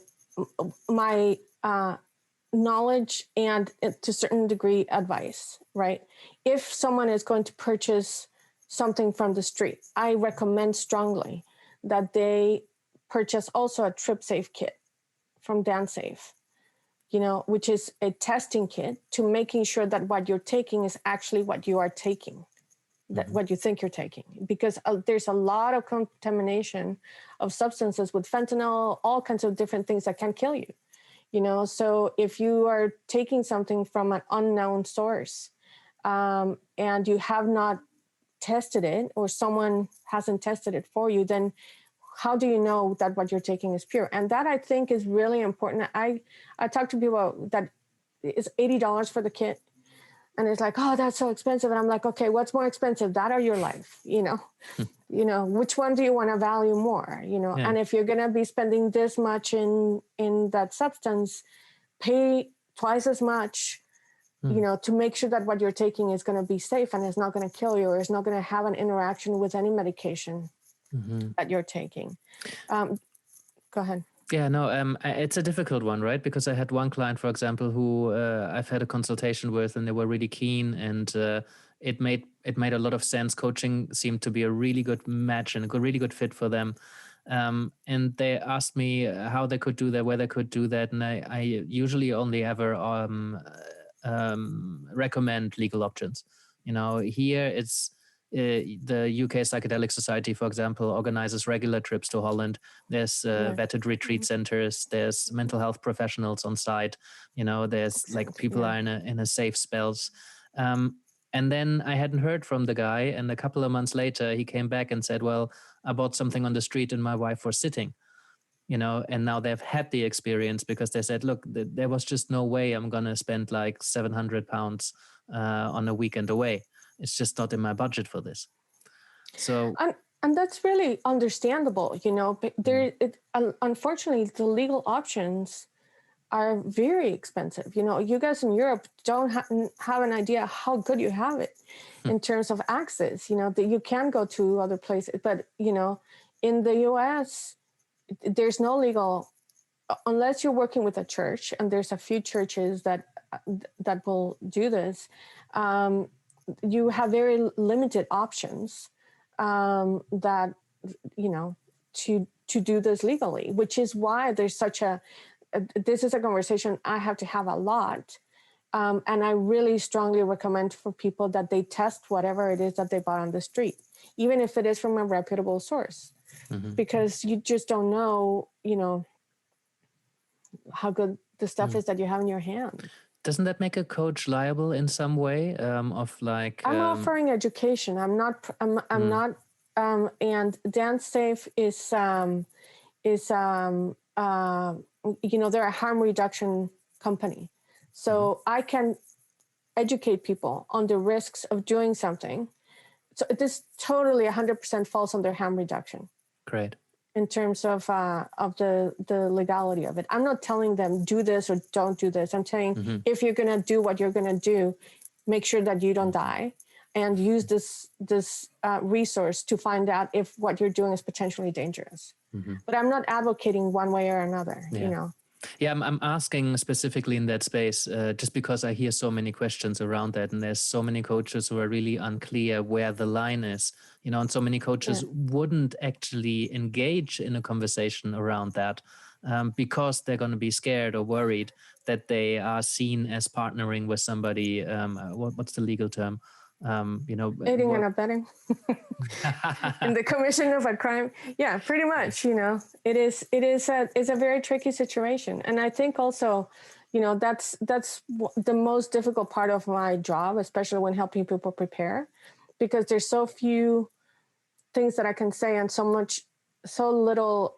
knowledge and, to a certain degree, advice, right? If someone is going to purchase something from the street, I recommend strongly that they purchase also a trip safe kit from DanceSafe, you know, which is a testing kit to making sure that what you're taking is actually what you are taking, that what you think you're taking, because there's a lot of contamination of substances with fentanyl, all kinds of different things that can kill you, you know. So if you are taking something from an unknown source, and you have not tested it, or someone hasn't tested it for you, then how do you know that what you're taking is pure? And that, I think, is really important. I talk to people that it's $80 for the kit, and it's like, oh, that's so expensive. And I'm like, okay, what's more expensive, that or your life? You know, you know, which one do you want to value more? You know, and if you're going to be spending this much in that substance, pay twice as much, you know, to make sure that what you're taking is going to be safe and is not going to kill you, or is not going to have an interaction with any medication that you're taking. Go ahead. Yeah, no, it's a difficult one, right? Because I had one client, for example, who I've had a consultation with, and they were really keen, and it made a lot of sense. Coaching seemed to be a really good match and a really good fit for them. And they asked me how they could do that, where they could do that, and I usually only ever recommend legal options. You know, here it's the UK Psychedelic Society, for example, organizes regular trips to Holland. There's vetted retreat centers. There's mental health professionals on site. You know, there's like people are in a safe spells. And then I hadn't heard from the guy, and a couple of months later, he came back and said, well, I bought something on the street and my wife was sitting. You know, and now they've had the experience because they said, look, there was just no way I'm going to spend like £700 on a weekend away. It's just not in my budget for this. So, and that's really understandable, you know. But unfortunately, the legal options are very expensive. You know, you guys in Europe don't have an idea how good you have it in terms of access. You know, that you can go to other places, but you know, in the US, there's no legal, unless you're working with a church, and there's a few churches that that will do this, you have very limited options that, you know, to do this legally, which is why there's such this is a conversation I have to have a lot. And I really strongly recommend for people that they test whatever it is that they bought on the street, even if it is from a reputable source, because you just don't know, you know, how good the stuff is that you have in your hand. Doesn't that make a coach liable in some way? Of like, I'm offering education. I'm not. And Dance Safe is you know, they're a harm reduction company. So I can educate people on the risks of doing something. So this totally 100% falls under harm reduction. Great. In terms of the legality of it. I'm not telling them do this or don't do this. I'm saying if you're going to do what you're going to do, make sure that you don't die, and use this resource to find out if what you're doing is potentially dangerous. But I'm not advocating one way or another, you know. Yeah, I'm asking specifically in that space, just because I hear so many questions around that, and there's so many coaches who are really unclear where the line is, you know, and so many coaches wouldn't actually engage in a conversation around that because they're going to be scared or worried that they are seen as partnering with somebody. What's the legal term? You know, aiding and abetting in the commission of a crime. Yeah, pretty much. You know, it's a very tricky situation, and I think also, you know, that's the most difficult part of my job, especially when helping people prepare, because there's so few things that I can say and so little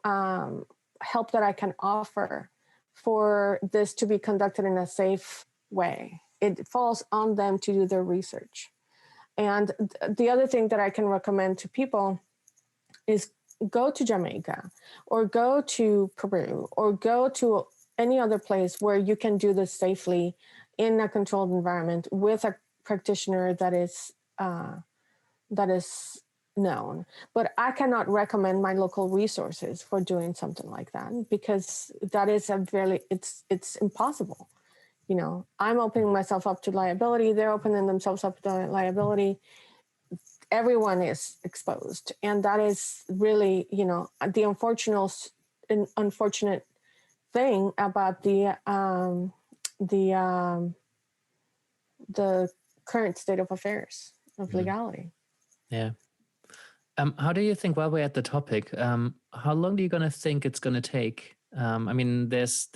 help that I can offer for this to be conducted in a safe way. It falls on them to do their research. And the other thing that I can recommend to people is go to Jamaica or go to Peru or go to any other place where you can do this safely in a controlled environment with a practitioner that is known. But I cannot recommend my local resources for doing something like that, because that is it's impossible. You know, I'm opening myself up to liability. They're opening themselves up to liability. Everyone is exposed. And that is really, you know, the unfortunate thing about the current state of affairs of legality. Yeah. How do you think, while we're at the topic, how long do you going to think it's going to take? I mean, there's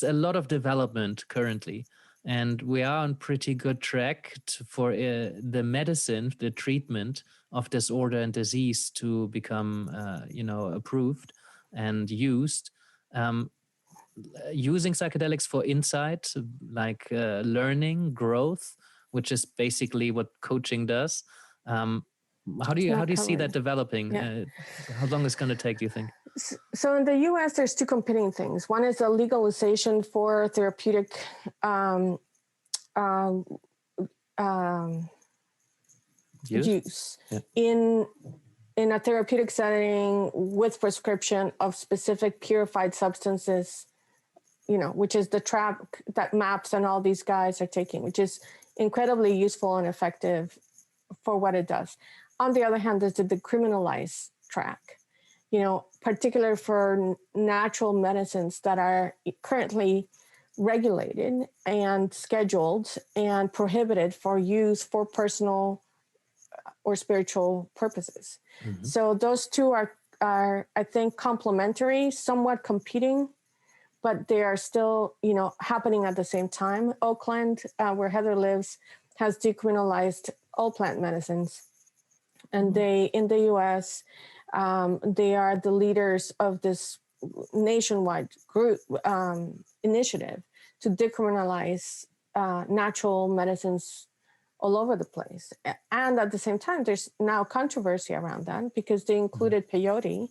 a lot of development currently, and we are on pretty good track for the medicine, the treatment of disorder and disease to become, you know, approved and used. Using psychedelics for insight, like learning, growth, which is basically what coaching does. How do you see that developing? Yeah. How long is it going to take, do you think? So in the U.S., there's two competing things. One is the legalization for therapeutic use in a therapeutic setting with prescription of specific purified substances, you know, which is the track that MAPS and all these guys are taking, which is incredibly useful and effective for what it does. On the other hand, there's the decriminalized track, you know, particular for natural medicines that are currently regulated and scheduled and prohibited for use for personal or spiritual purposes. So those two are I think complementary, somewhat competing, but they are still, you know, happening at the same time. Oakland, where Heather lives, has decriminalized all plant medicines. And they, in the US, they are the leaders of this nationwide group initiative to decriminalize natural medicines all over the place. And at the same time, there's now controversy around that because they included peyote,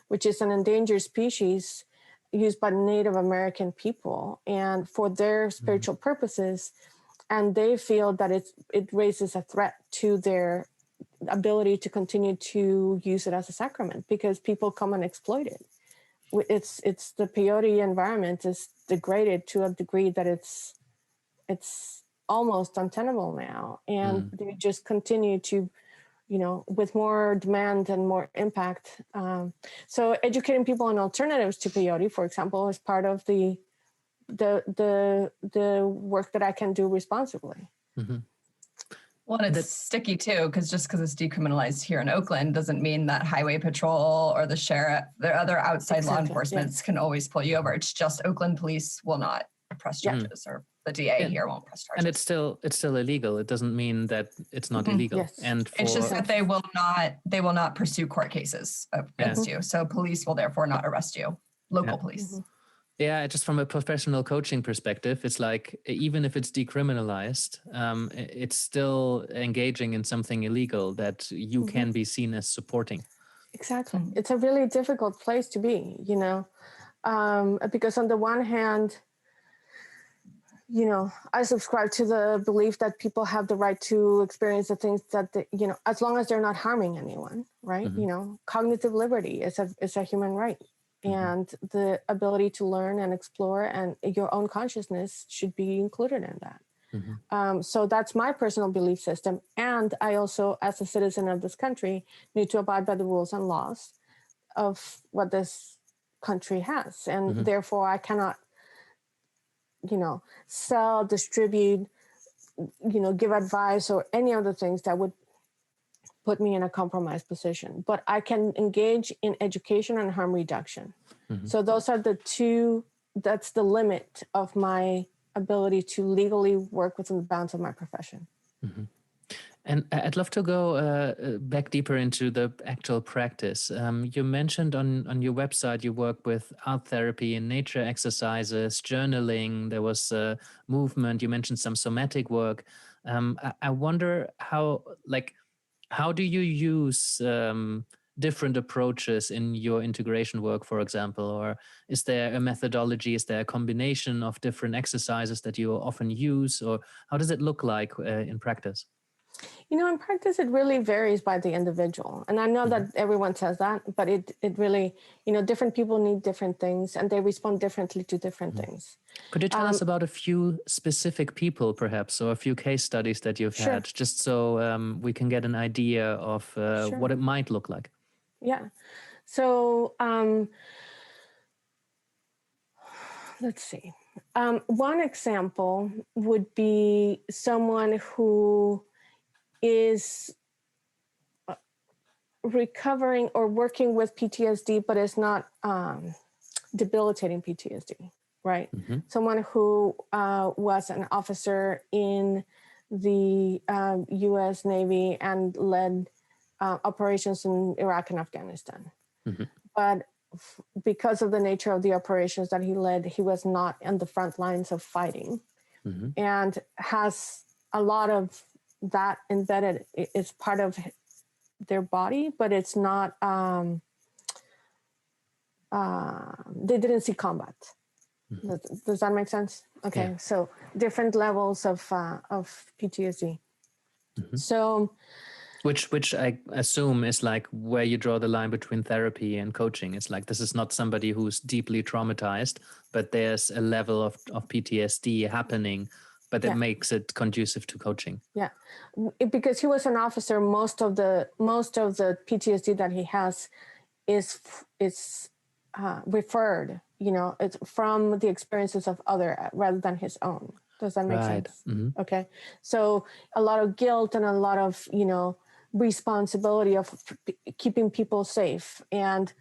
which is an endangered species used by Native American people and for their spiritual purposes. And they feel that it raises a threat to their ability to continue to use it as a sacrament because people come and exploit it. it's the peyote environment is degraded to a degree that it's almost untenable now, and they just continue to, with more demand and more impact. So educating people on alternatives to peyote, for example, is part of the work that I can do responsibly. Mm-hmm. Well, and it's sticky too, because it's decriminalized here in Oakland doesn't mean that highway patrol or the sheriff, the other outside law enforcement can always pull you over. It's just Oakland police will not press charges, or the DA here won't press charges. And it's still illegal. It doesn't mean that it's not illegal. Yes. And it's just that they will not pursue court cases against you. So police will therefore not arrest you. Local police. Yeah, just from a professional coaching perspective, it's like, even if it's decriminalized, it's still engaging in something illegal that you can be seen as supporting. Exactly. It's a really difficult place to be, because on the one hand, I subscribe to the belief that people have the right to experience the things that, as long as they're not harming anyone, right? Cognitive liberty is a human right. And the ability to learn and explore and your own consciousness should be included in that. So that's my personal belief system. And I also, as a citizen of this country, need to abide by the rules and laws of what this country has. And therefore I cannot, sell, distribute, give advice or any other things that would put me in a compromised position. But I can engage in education and harm reduction. So those are that's the limit of my ability to legally work within the bounds of my profession. And I'd love to go back deeper into the actual practice. You mentioned on your website you work with art therapy and nature exercises, journaling. There was movement. You mentioned some somatic work. I wonder how do you use different approaches in your integration work, for example? Or is there a methodology? Is there a combination of different exercises that you often use? Or how does it look like in practice? In practice, it really varies by the individual. And I know that everyone says that, but it really, different people need different things and they respond differently to different things. Could you tell us about a few specific people, perhaps, or a few case studies that you've had, just so we can get an idea of what it might look like? Yeah. So let's see. One example would be someone who is recovering or working with PTSD, but is not debilitating PTSD, right? Someone who was an officer in the U.S. Navy and led operations in Iraq and Afghanistan. But because of the nature of the operations that he led, he was not in the front lines of fighting and has a lot of that embedded. It's part of their body, but it's not, they didn't see combat. Does that make sense? Okay. Yeah. So different levels of PTSD. So, which I assume is like where you draw the line between therapy and coaching. It's like, this is not somebody who's deeply traumatized, but there's a level of PTSD happening, but it makes it conducive to coaching. Yeah, because he was an officer, most of the PTSD that he has is referred, it's from the experiences of other rather than his own. Does that make sense? Okay. So a lot of guilt and a lot of, responsibility of keeping people safe and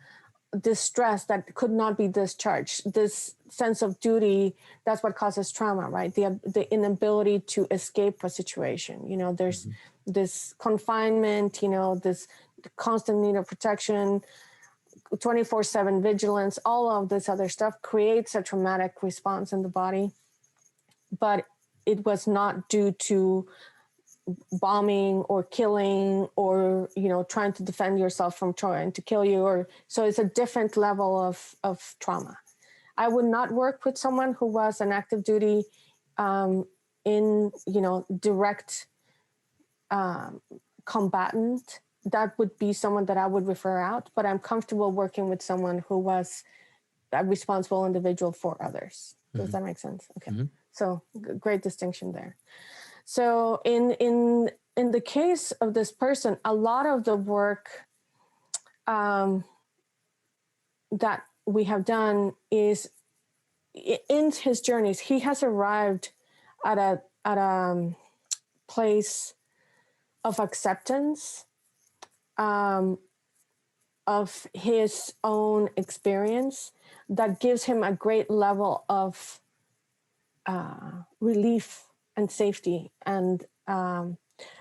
this stress that could not be discharged, this sense of duty, that's what causes trauma, right? The inability to escape a situation. There's this confinement, this constant need of protection, 24/7 vigilance, all of this other stuff creates a traumatic response in the body. But it was not due to bombing or killing or, trying to defend yourself from trying to kill you. So it's a different level of trauma. I would not work with someone who was an active duty in, direct combatant. That would be someone that I would refer out, but I'm comfortable working with someone who was a responsible individual for others. Does that make sense? Okay. So great distinction there. So in the case of this person, a lot of the work that we have done is in his journeys. He has arrived at a place of acceptance of his own experience that gives him a great level of relief and safety. And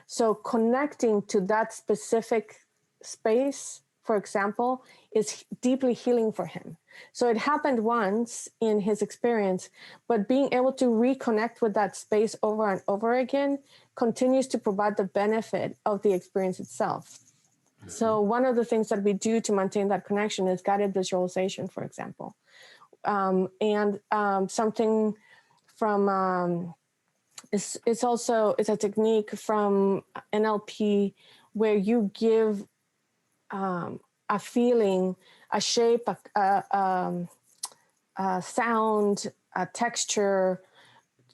so connecting to that specific space, for example, is deeply healing for him. So it happened once in his experience, but being able to reconnect with that space over and over again continues to provide the benefit of the experience itself. So one of the things that we do to maintain that connection is guided visualization, for example. And something from, it's a technique from NLP where you give a feeling, a shape, a sound, a texture,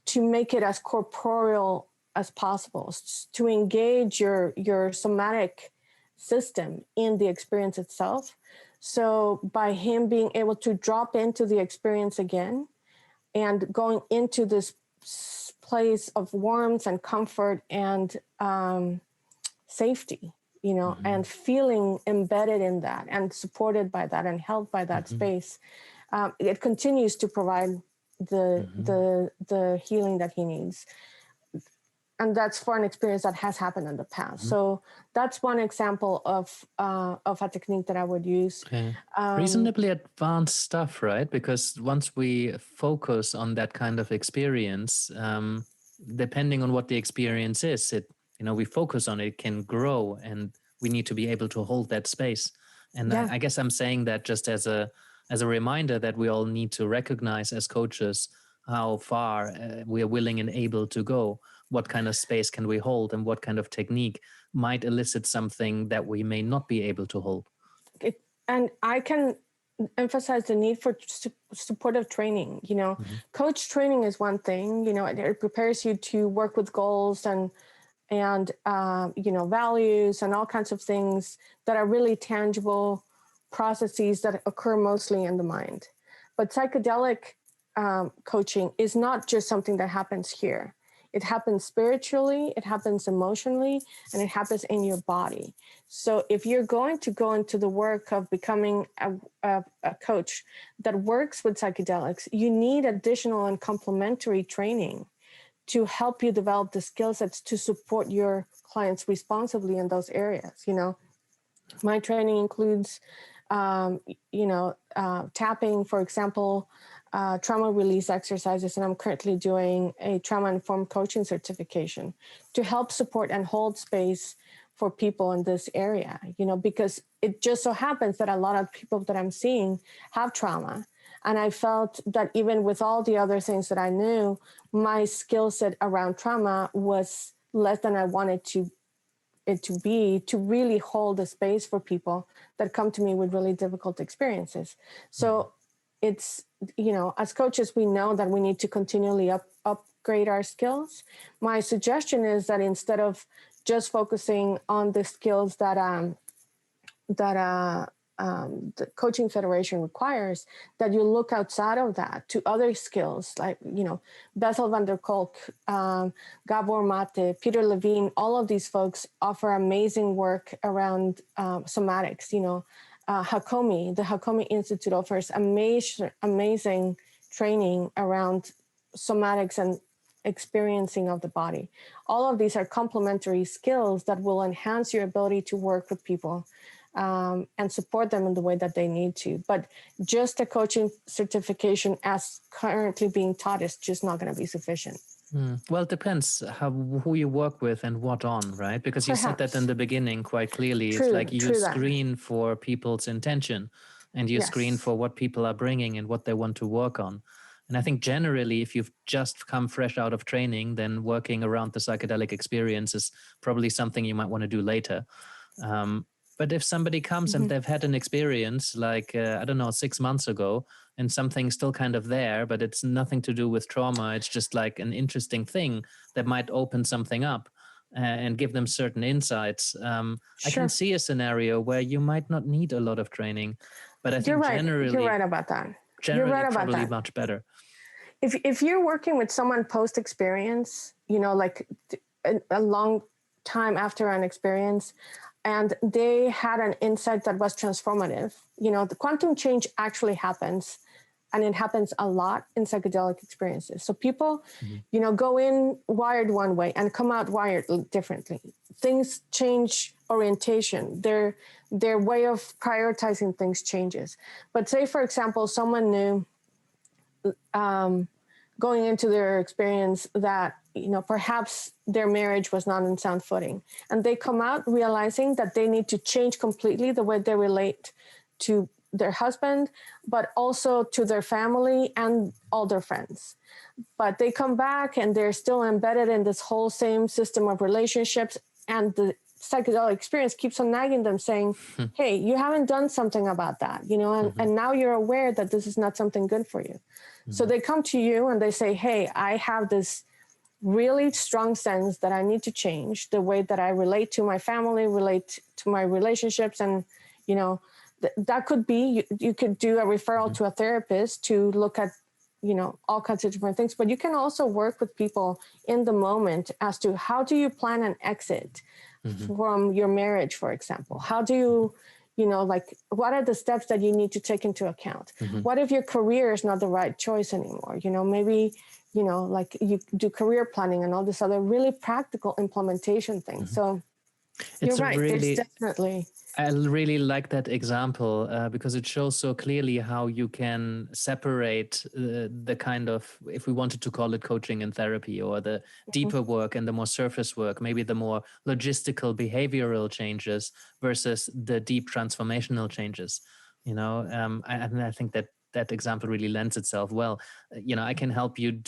to make it as corporeal as possible, to engage your somatic system in the experience itself. So by him being able to drop into the experience again and going into this place of warmth and comfort and safety, you know, and feeling embedded in that and supported by that and held by that space, it continues to provide the healing that he needs. And that's for an experience that has happened in the past. So that's one example of a technique that I would use. Okay. Reasonably advanced stuff, right? Because once we focus on that kind of experience, depending on what the experience is, we focus on it, it can grow, and we need to be able to hold that space. And I guess I'm saying that just as a reminder that we all need to recognize as coaches how far we are willing and able to go. What kind of space can we hold, and what kind of technique might elicit something that we may not be able to hold? And I can emphasize the need for supportive training. Coach training is one thing. It prepares you to work with goals and values and all kinds of things that are really tangible processes that occur mostly in the mind. But psychedelic coaching is not just something that happens here. It happens spiritually, it happens emotionally, and it happens in your body. So if you're going to go into the work of becoming a coach that works with psychedelics, you need additional and complementary training to help you develop the skill sets to support your clients responsibly in those areas. My training includes, tapping, for example, trauma release exercises, and I'm currently doing a trauma-informed coaching certification to help support and hold space for people in this area, because it just so happens that a lot of people that I'm seeing have trauma. And I felt that even with all the other things that I knew, my skill set around trauma was less than I wanted it to be, to really hold a space for people that come to me with really difficult experiences. So it's, as coaches, we know that we need to continually upgrade our skills. My suggestion is that instead of just focusing on the skills that the Coaching Federation requires, that you look outside of that to other skills like, Bethel van der Kolk, Gabor Mate, Peter Levine. All of these folks offer amazing work around somatics. Hakomi, the Hakomi Institute offers amazing training around somatics and experiencing of the body. All of these are complementary skills that will enhance your ability to work with people and support them in the way that they need to. But just a coaching certification as currently being taught is just not going to be sufficient. Well, it depends who you work with and what on, right? Because you said that in the beginning quite clearly. It's like you screen for people's intention, and you screen for what people are bringing and what they want to work on. And I think generally, if you've just come fresh out of training, then working around the psychedelic experience is probably something you might want to do later. But if somebody comes and they've had an experience like, I don't know, 6 months ago, and something's still kind of there, but it's nothing to do with trauma, it's just like an interesting thing that might open something up and give them certain insights. I can see a scenario where you might not need a lot of training, but I think generally... You're right about that. Generally, you're right about probably that. Much better. If you're working with someone post-experience, you know, like a long time after an experience, and they had an insight that was transformative, you know, the quantum change actually happens, and it happens a lot in psychedelic experiences. So people, you know, go in wired one way and come out wired differently. Things change orientation. Their way of prioritizing things changes. But say, for example, someone knew going into their experience that, you know, perhaps their marriage was not in sound footing, and they come out realizing that they need to change completely the way they relate to their husband, but also to their family and all their friends. But they come back and they're still embedded in this whole same system of relationships, and the psychedelic experience keeps on nagging them, saying, hey, you haven't done something about that, you know, and now you're aware that this is not something good for you. So they come to you and they say, hey, I have this really strong sense that I need to change the way that I relate to my family, relate to my relationships. And, you know, that could be, you could do a referral to a therapist to look at, you know, all kinds of different things, but you can also work with people in the moment as to how do you plan an exit from your marriage, for example? How do you know, like, what are the steps that you need to take into account? What if your career is not the right choice anymore? You know, maybe, you know, like you do career planning and all this other really practical implementation things. So you're right. There's definitely... I really like that example because it shows so clearly how you can separate the kind of, if we wanted to call it coaching and therapy, or the deeper work and the more surface work, maybe the more logistical behavioral changes versus the deep transformational changes. You know, I think that example really lends itself well. You know, I can help you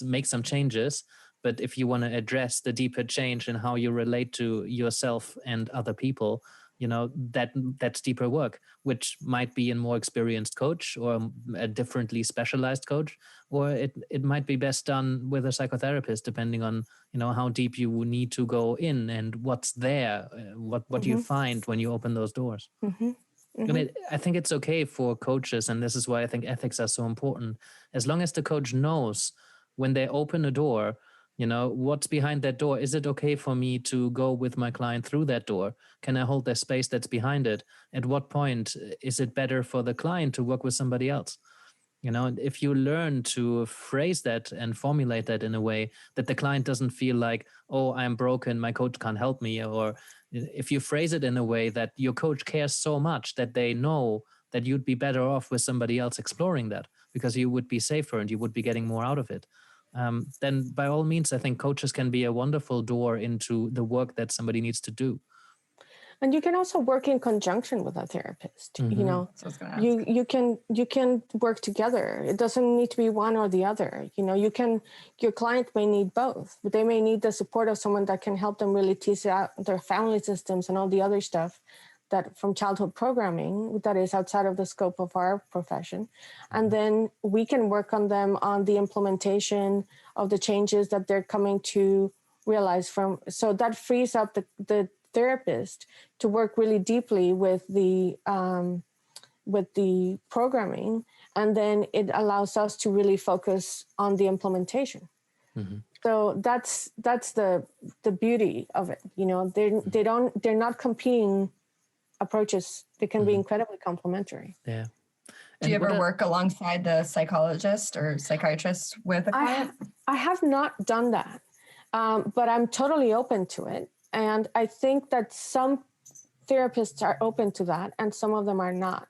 make some changes, but if you want to address the deeper change in how you relate to yourself and other people, you know, that's deeper work, which might be a more experienced coach or a differently specialized coach, or it might be best done with a psychotherapist, depending on, you know, how deep you need to go in and what's there, what you find when you open those doors. I mean, I think it's okay for coaches, and this is why I think ethics are so important, as long as the coach knows when they open a door, you know, what's behind that door. Is it okay for me to go with my client through that door? Can I hold the space that's behind it? At what point is it better for the client to work with somebody else? You know, if you learn to phrase that and formulate that in a way that the client doesn't feel like, oh, I'm broken, my coach can't help me. Or if you phrase it in a way that your coach cares so much that they know that you'd be better off with somebody else exploring that because you would be safer and you would be getting more out of it. Then by all means, I think coaches can be a wonderful door into the work that somebody needs to do. And you can also work in conjunction with a therapist. You know, you can work together. It doesn't need to be one or the other. You know, your client may need both, but they may need the support of someone that can help them really tease out their family systems and all the other stuff that from childhood programming that is outside of the scope of our profession. And then we can work on them on the implementation of the changes that they're coming to realize from. So that frees up the therapist to work really deeply with the programming. And then it allows us to really focus on the implementation. So that's the beauty of it. You know, they're not competing approaches. They can be incredibly complementary. Yeah. Do you ever work alongside the psychologist or psychiatrist with a client? I have not done that, but I'm totally open to it. And I think that some therapists are open to that and some of them are not.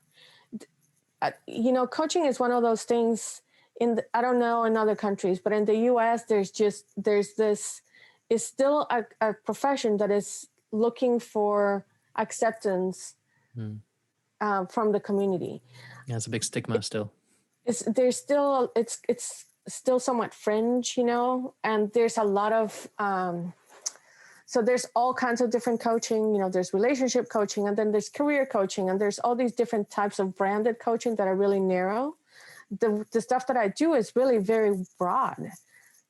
You know, coaching is one of those things I don't know in other countries, but in the US, there's this, it's still a profession that is looking for acceptance from the community. Yeah, it's a big stigma still. It's still somewhat fringe, you know, and there's a lot of So there's all kinds of different coaching, there's relationship coaching, and then there's career coaching, and there's all these different types of branded coaching that are really narrow. The stuff that I do is really very broad.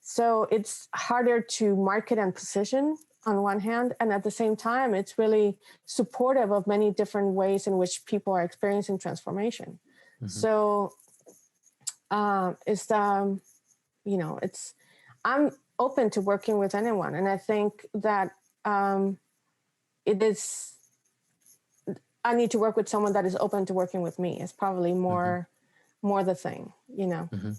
So it's harder to market and position on one hand, and at the same time, it's really supportive of many different ways in which people are experiencing transformation. Mm-hmm. So I'm open to working with anyone. And I think that I need to work with someone that is open to working with me. It's probably more the thing, Mm-hmm.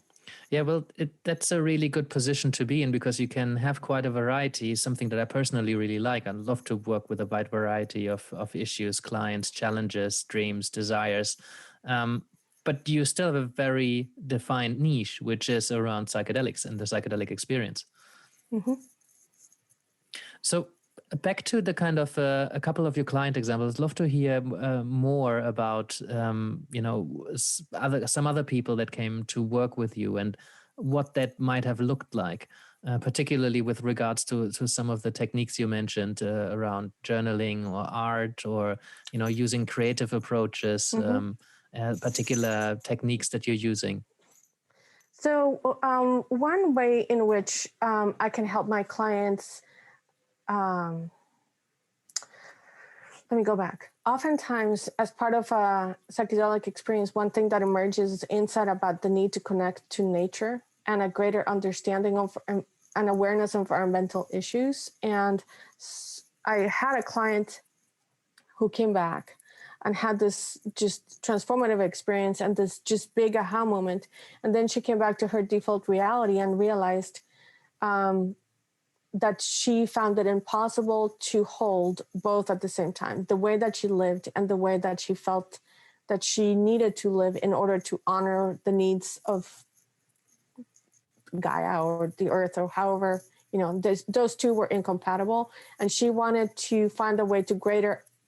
Yeah, well, that's a really good position to be in, because you can have quite a variety, something that I personally really like. I love to work with a wide variety of issues, clients, challenges, dreams, desires. But you still have a very defined niche, which is around psychedelics and the psychedelic experience. Mm-hmm. So back to the kind of a couple of your client examples. I'd love to hear more about some other people that came to work with you and what that might have looked like, particularly with regards to some of the techniques you mentioned around journaling or art, or using creative approaches, particular techniques that you're using. So one way in which I can help my clients. Let me go back. Oftentimes, as part of a psychedelic experience, one thing that emerges is insight about the need to connect to nature and a greater understanding of and awareness of environmental issues. And I had a client who came back and had this just transformative experience and this just big aha moment. And then she came back to her default reality and realized that she found it impossible to hold both at the same time, the way that she lived and the way that she felt that she needed to live in order to honor the needs of Gaia or the earth, or however, those two were incompatible. And she wanted to find a way to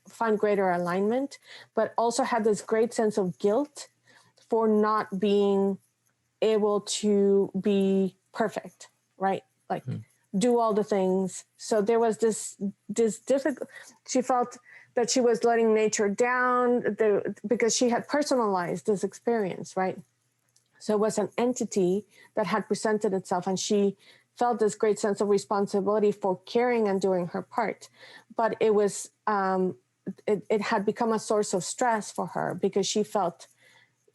find greater alignment, but also had this great sense of guilt for not being able to be perfect, right? Like, do all the things. So there was this difficult, she felt that she was letting nature down because she had personalized this experience, right? So it was an entity that had presented itself, and she felt this great sense of responsibility for caring and doing her part. But it was, it had become a source of stress for her because she felt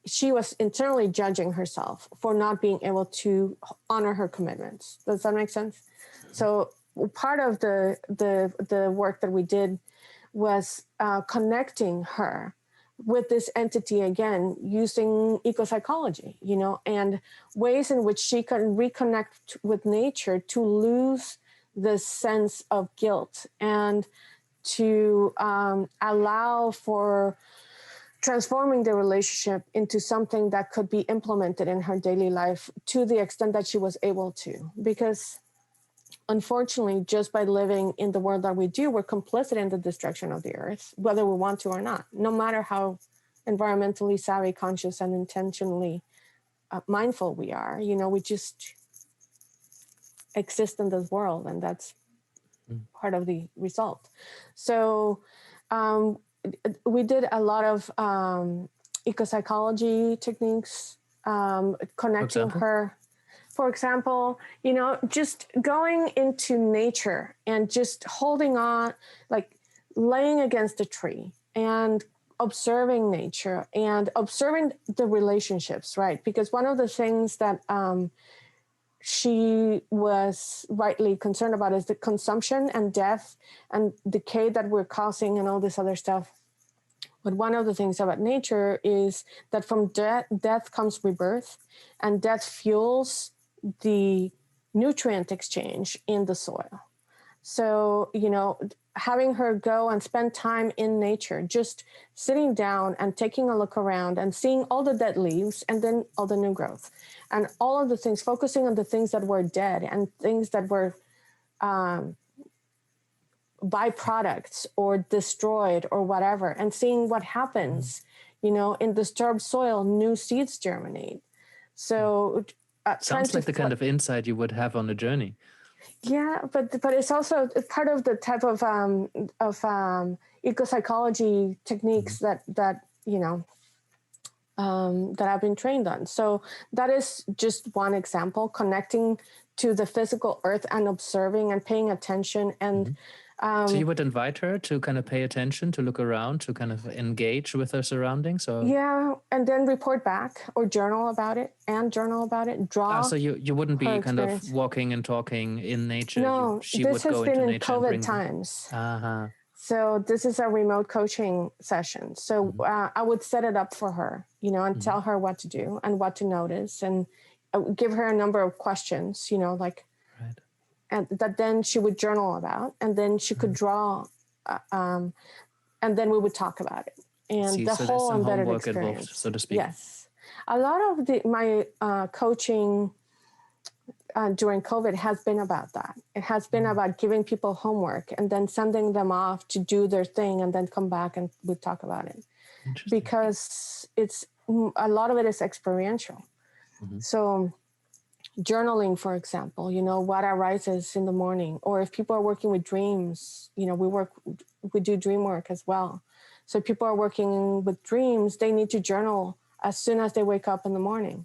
she was internally judging herself for not being able to honor her commitments. Does that make sense? So part of the work that we did was connecting her with this entity again, using ecopsychology, and ways in which she can reconnect with nature to lose this sense of guilt and to allow for transforming the relationship into something that could be implemented in her daily life to the extent that she was able to. Because unfortunately, just by living in the world that we do, we're complicit in the destruction of the earth, whether we want to or not, no matter how environmentally savvy, conscious, and intentionally mindful we are. We just exist in this world, and that's part of the result. So we did a lot of ecopsychology techniques, connecting her. For example, just going into nature and just holding on, like laying against a tree and observing nature and observing the relationships, right? Because one of the things that she was rightly concerned about is the consumption and death and decay that we're causing and all this other stuff. But one of the things about nature is that from death comes rebirth, and death fuels the nutrient exchange in the soil. So, having her go and spend time in nature, just sitting down and taking a look around and seeing all the dead leaves and then all the new growth and all of the things, focusing on the things that were dead and things that were byproducts or destroyed or whatever, and seeing what happens, in disturbed soil, new seeds germinate. So sounds like the kind of insight you would have on a journey. Yeah, but it's also part of the type of ecopsychology techniques that you know that I've been trained on. So that is just one example, connecting to the physical earth and observing and paying attention. And so you would invite her to kind of pay attention, to look around, to kind of engage with her surroundings? Or? Yeah, and then report back or journal about it, draw. So you wouldn't be kind of walking and talking in nature? No, she this would has go been into in COVID times. Uh-huh. So this is a remote coaching session. So I would set it up for her, you know, and tell her what to do and what to notice, and give her a number of questions, you know, like, and that then she would journal about, and then she could draw, and then we would talk about it. And the whole embedded experience, involved, so to speak. Yes. A lot of my coaching during COVID has been about that. It has been about giving people homework and then sending them off to do their thing and then come back and we talk about it. Because it's a lot of it is experiential. So journaling, for example, you know, what arises in the morning, or if people are working with dreams, you know, we do dream work as well. So if people are working with dreams, they need to journal as soon as they wake up in the morning.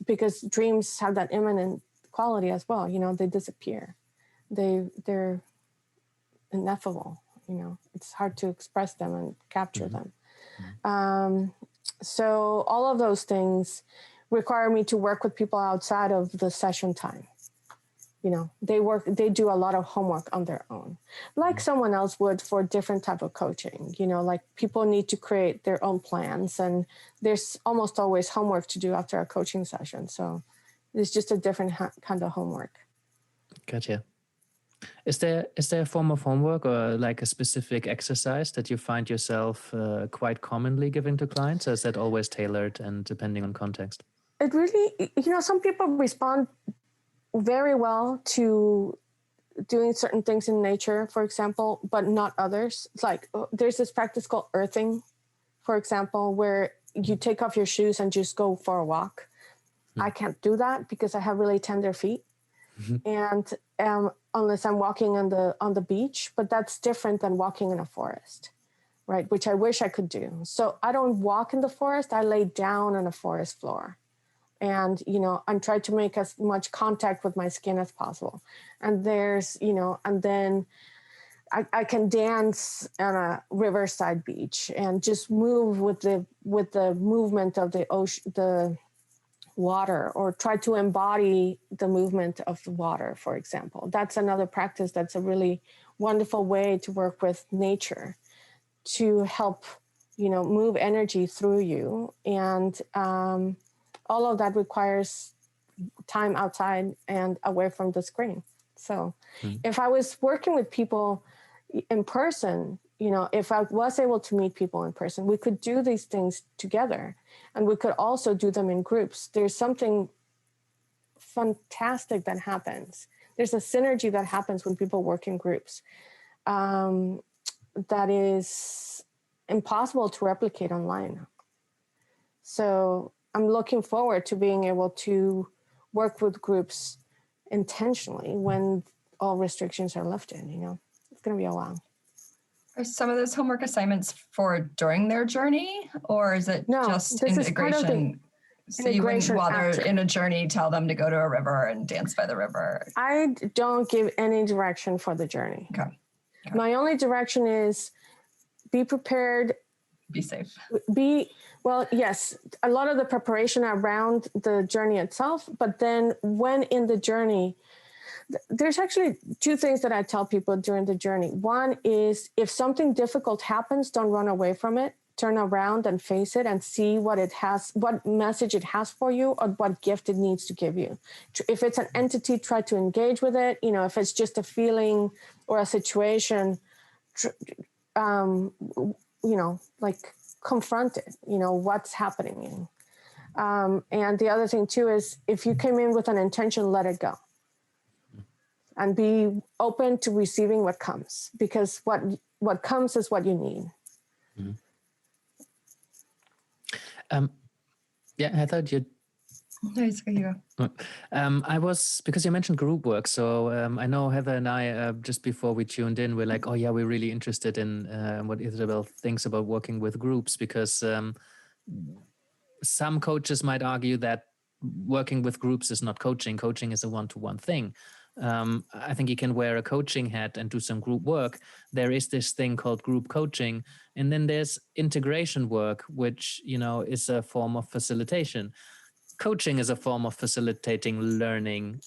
Because dreams have that imminent quality as well. You know, they disappear. They're ineffable. You know, it's hard to express them and capture them. So all of those things require me to work with people outside of the session time. You know, they do a lot of homework on their own, like someone else would for a different type of coaching. You know, like people need to create their own plans, and there's almost always homework to do after a coaching session. So it's just a different kind of homework. Gotcha. Is there a form of homework or like a specific exercise that you find yourself quite commonly giving to clients, or is that always tailored and depending on context? It really, you know, some people respond very well to doing certain things in nature, for example, but not others. It's like there's this practice called earthing, for example, where you take off your shoes and just go for a walk. I can't do that because I have really tender feet, and unless I'm walking on the beach, but that's different than walking in a forest, right? Which I wish I could do. So I don't walk in the forest. I lay down on a forest floor. And, you know, I'm trying to make as much contact with my skin as possible. And there's, you know, and then I can dance on a riverside beach and just move with the movement of the ocean, the water, or try to embody the movement of the water, for example. That's another practice that's a really wonderful way to work with nature to help, you know, move energy through you. And, all of that requires time outside and away from the screen. So if I was working with people in person, you know, if I was able to meet people in person, we could do these things together, and we could also do them in groups. There's something fantastic that happens. There's a synergy that happens when people work in groups that is impossible to replicate online. So I'm looking forward to being able to work with groups intentionally when all restrictions are lifted. You know, it's going to be a while. Are some of those homework assignments for during their journey, or is it just integration? So you wouldn't, while they're in a journey, tell them to go to a river and dance by the river? I don't give any direction for the journey. Okay. My only direction is be prepared. Be safe. Well, yes, a lot of the preparation around the journey itself, but then when in the journey, there's actually two things that I tell people during the journey. One is if something difficult happens, don't run away from it. Turn around and face it and see what it has, what message it has for you, or what gift it needs to give you. If it's an entity, try to engage with it. You know, if it's just a feeling or a situation, you know, like confront it, you know, what's happening. And the other thing too is if you came in with an intention, let it go. And be open to receiving what comes, because what comes is what you need. Yeah, I thought you Nice. Here you go. I was, because you mentioned group work. So I know Heather and I, just before we tuned in, we're like, oh yeah, we're really interested in what Isabel thinks about working with groups, because some coaches might argue that working with groups is not coaching. Coaching is a one-to-one thing. I think you can wear a coaching hat and do some group work. There is this thing called group coaching. And then there's integration work, which, is a form of facilitation. Coaching is a form of facilitating learning.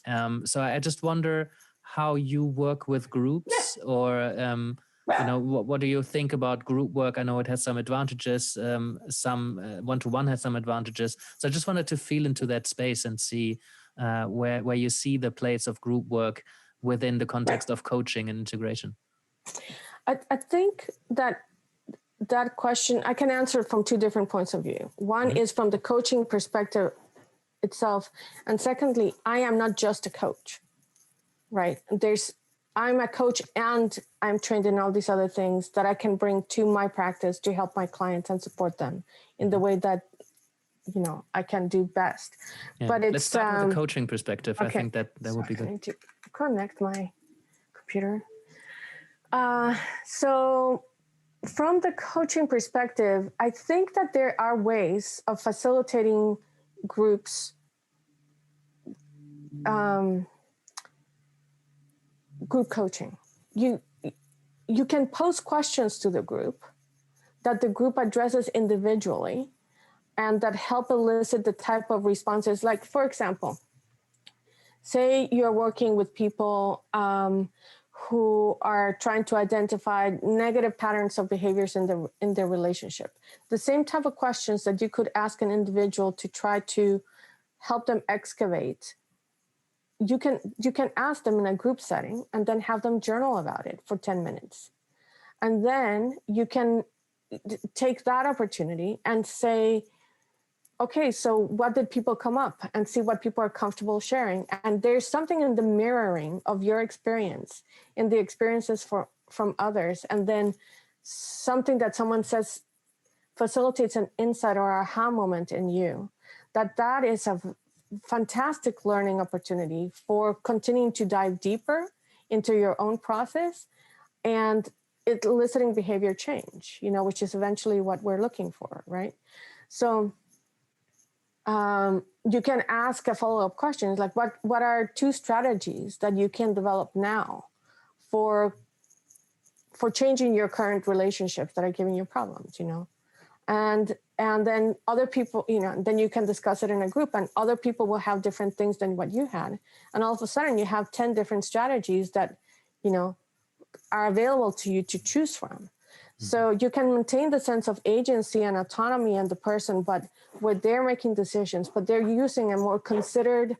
So I just wonder how you work with groups, or what do you think about group work? I know it has some advantages. Some one-to-one has some advantages. So I just wanted to feel into that space and see where you see the place of group work within the context of coaching and integration. I think that question, I can answer it from two different points of view. One is from the coaching perspective itself. And secondly, I am not just a coach, right? I'm a coach and I'm trained in all these other things that I can bring to my practice to help my clients and support them in the way that, I can do best. Yeah. But let's start with the coaching perspective. Okay. I think that would be good. I need to connect my computer. So from the coaching perspective, I think that there are ways of facilitating groups, group coaching. You can pose questions to the group that the group addresses individually and that help elicit the type of responses. Like, for example, say you're working with people who are trying to identify negative patterns of behaviors in their relationship. The same type of questions that you could ask an individual to try to help them excavate, you can ask them in a group setting and then have them journal about it for 10 minutes. And then you can take that opportunity and say, okay, so what did people come up, and see what people are comfortable sharing. And there's something in the mirroring of your experience, in the experiences from others. And then something that someone says facilitates an insight or aha moment in you, that is a fantastic learning opportunity for continuing to dive deeper into your own process and eliciting behavior change, which is eventually what we're looking for, right? So you can ask a follow-up question like, what are 2 strategies that you can develop now for changing your current relationships that are giving you problems, And then other people, then you can discuss it in a group, and other people will have different things than what you had. And all of a sudden you have 10 different strategies that, are available to you to choose from. So you can maintain the sense of agency and autonomy in the person, but where they're making decisions, but they're using a more considered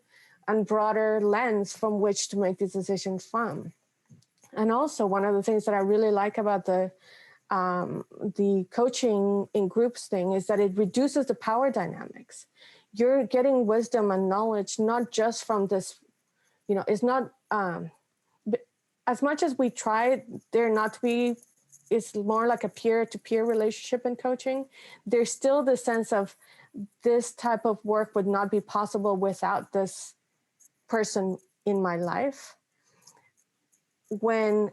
and broader lens from which to make these decisions from. And also one of the things that I really like about the coaching in groups thing is that it reduces the power dynamics. You're getting wisdom and knowledge, not just from this, it's not, as much as we try there not to be, it's more like a peer-to-peer relationship in coaching. There's still the sense of this type of work would not be possible without this person in my life. When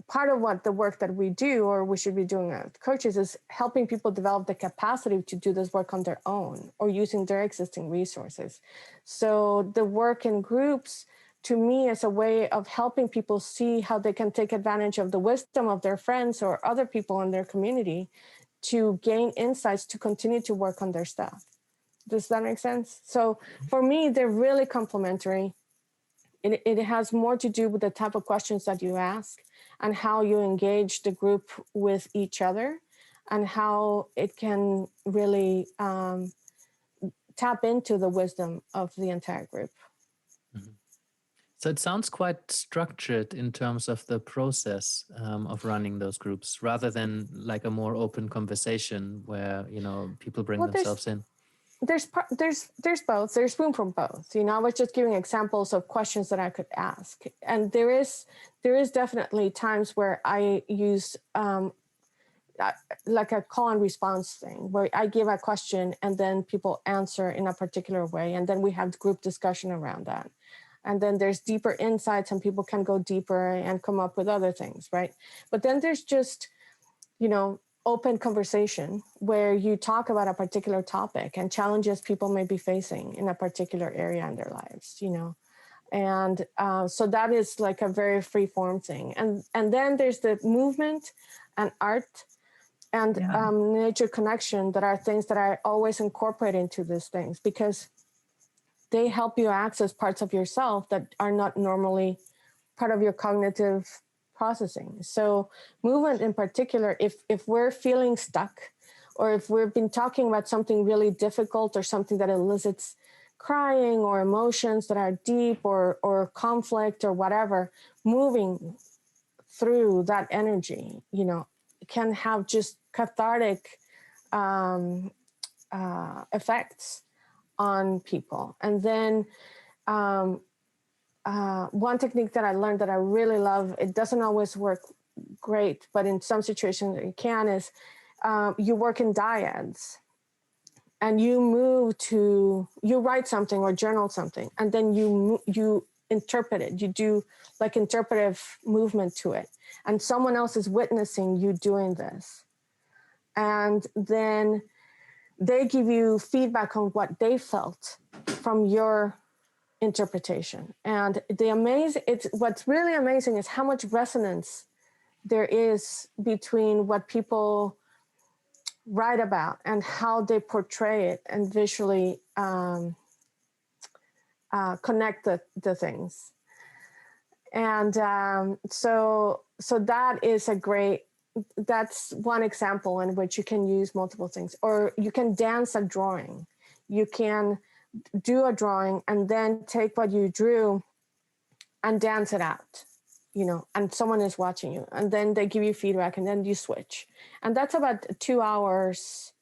part of what the work that we do, or we should be doing as coaches, is helping people develop the capacity to do this work on their own or using their existing resources. So the work in groups, to me, is a way of helping people see how they can take advantage of the wisdom of their friends or other people in their community to gain insights to continue to work on their stuff. Does that make sense? So for me, they're really complementary. It has more to do with the type of questions that you ask and how you engage the group with each other, and how it can really tap into the wisdom of the entire group. Mm-hmm. So it sounds quite structured in terms of the process of running those groups, rather than like a more open conversation where, people bring themselves in. There's both. There's room for both. I was just giving examples of questions that I could ask, and there is definitely times where I use like a call and response thing where I give a question and then people answer in a particular way. And then we have group discussion around that. And then there's deeper insights and people can go deeper and come up with other things, right? But then there's just, open conversation where you talk about a particular topic and challenges people may be facing in a particular area in their lives, And so that is like a very free form thing. And then there's the movement and art and nature connection that are things that I always incorporate into these things because they help you access parts of yourself that are not normally part of your cognitive processing. So movement in particular, if we're feeling stuck or if we've been talking about something really difficult or something that elicits crying or emotions that are deep or conflict or whatever, moving through that energy, can have just cathartic effects on people. And then one technique that I learned that I really love, it doesn't always work great, but in some situations it can, is you work in dyads and you write something or journal something, and then you interpret it. You do like interpretive movement to it. And someone else is witnessing you doing this. And then they give you feedback on what they felt from your interpretation. And what's really amazing is how much resonance there is between what people write about and how they portray it and visually connect the things. And so that is that's one example in which you can use multiple things. Or you can dance a drawing. You can do a drawing and then take what you drew and dance it out, and someone is watching you, and then they give you feedback and then you switch. And that's about 2 hours,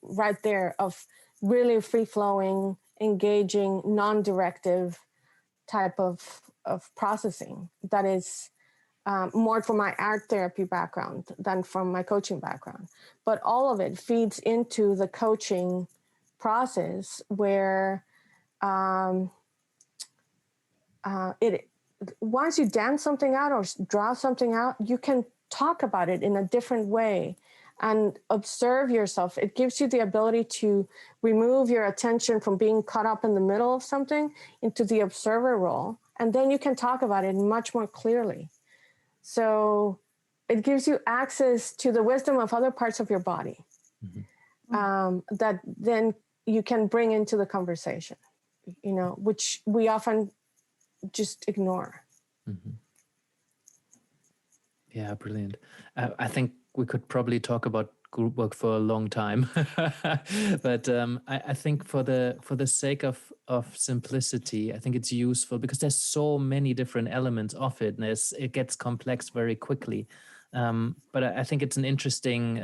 right there of really free flowing, engaging, non-directive type of processing that is more from my art therapy background than from my coaching background. But all of it feeds into the coaching process where once you dance something out or draw something out, you can talk about it in a different way and observe yourself. It gives you the ability to remove your attention from being caught up in the middle of something into the observer role. And then you can talk about it much more clearly. So it gives you access to the wisdom of other parts of your body that then you can bring into the conversation, which we often just ignore. Mm-hmm. Yeah, brilliant. I think we could probably talk about group work for a long time, but I think for the sake of simplicity, I think it's useful because there's so many different elements of it, and it gets complex very quickly. But I think it's an interesting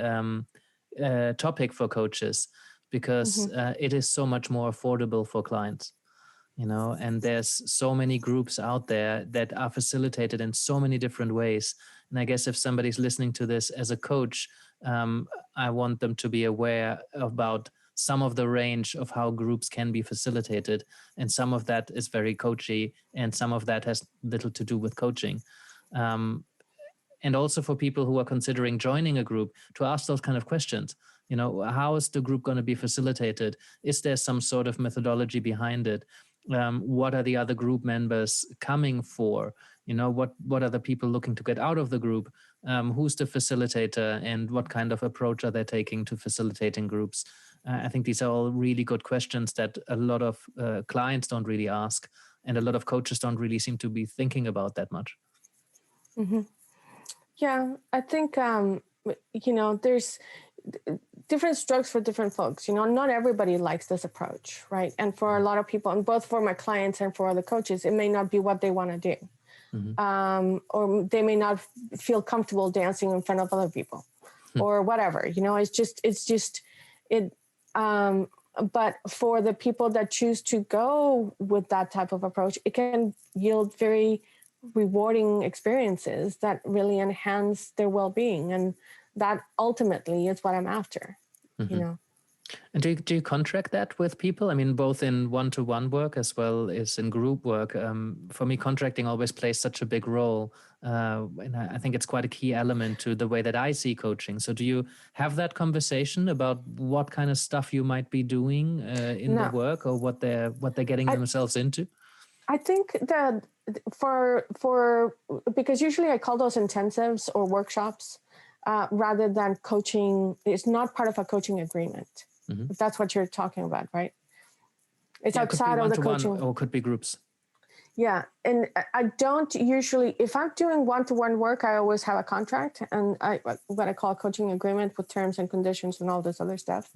topic for coaches because it is so much more affordable for clients. And there's so many groups out there that are facilitated in so many different ways. And I guess if somebody's listening to this as a coach, I want them to be aware about some of the range of how groups can be facilitated. And some of that is very coachy, and some of that has little to do with coaching. And also for people who are considering joining a group, to ask those kind of questions. How is the group going to be facilitated? Is there some sort of methodology behind it? What are the other group members coming for? What are the people looking to get out of the group? Who's the facilitator, and what kind of approach are they taking to facilitating groups? I think these are all really good questions that a lot of clients don't really ask, and a lot of coaches don't really seem to be thinking about that much. Mm-hmm. Yeah, I think, there's different strokes for different folks. Not everybody likes this approach, right? And for a lot of people, and both for my clients and for other coaches, it may not be what they want to do. Mm-hmm. Or they may not feel comfortable dancing in front of other people or whatever, but for the people that choose to go with that type of approach, it can yield very rewarding experiences that really enhance their well-being. And that ultimately is what I'm after, you know. And do you contract that with people? I mean, both in one-to-one work as well as in group work. For me, contracting always plays such a big role. And I think it's quite a key element to the way that I see coaching. So do you have that conversation about what kind of stuff you might be doing in the work, or what they're getting themselves into? I think that because usually I call those intensives or workshops rather than coaching. It's not part of a coaching agreement. If that's what you're talking about, right? It's outside of the coaching. Or could be groups. Yeah. And I don't usually, if I'm doing one-to-one work, I always have a contract and what I call a coaching agreement with terms and conditions and all this other stuff.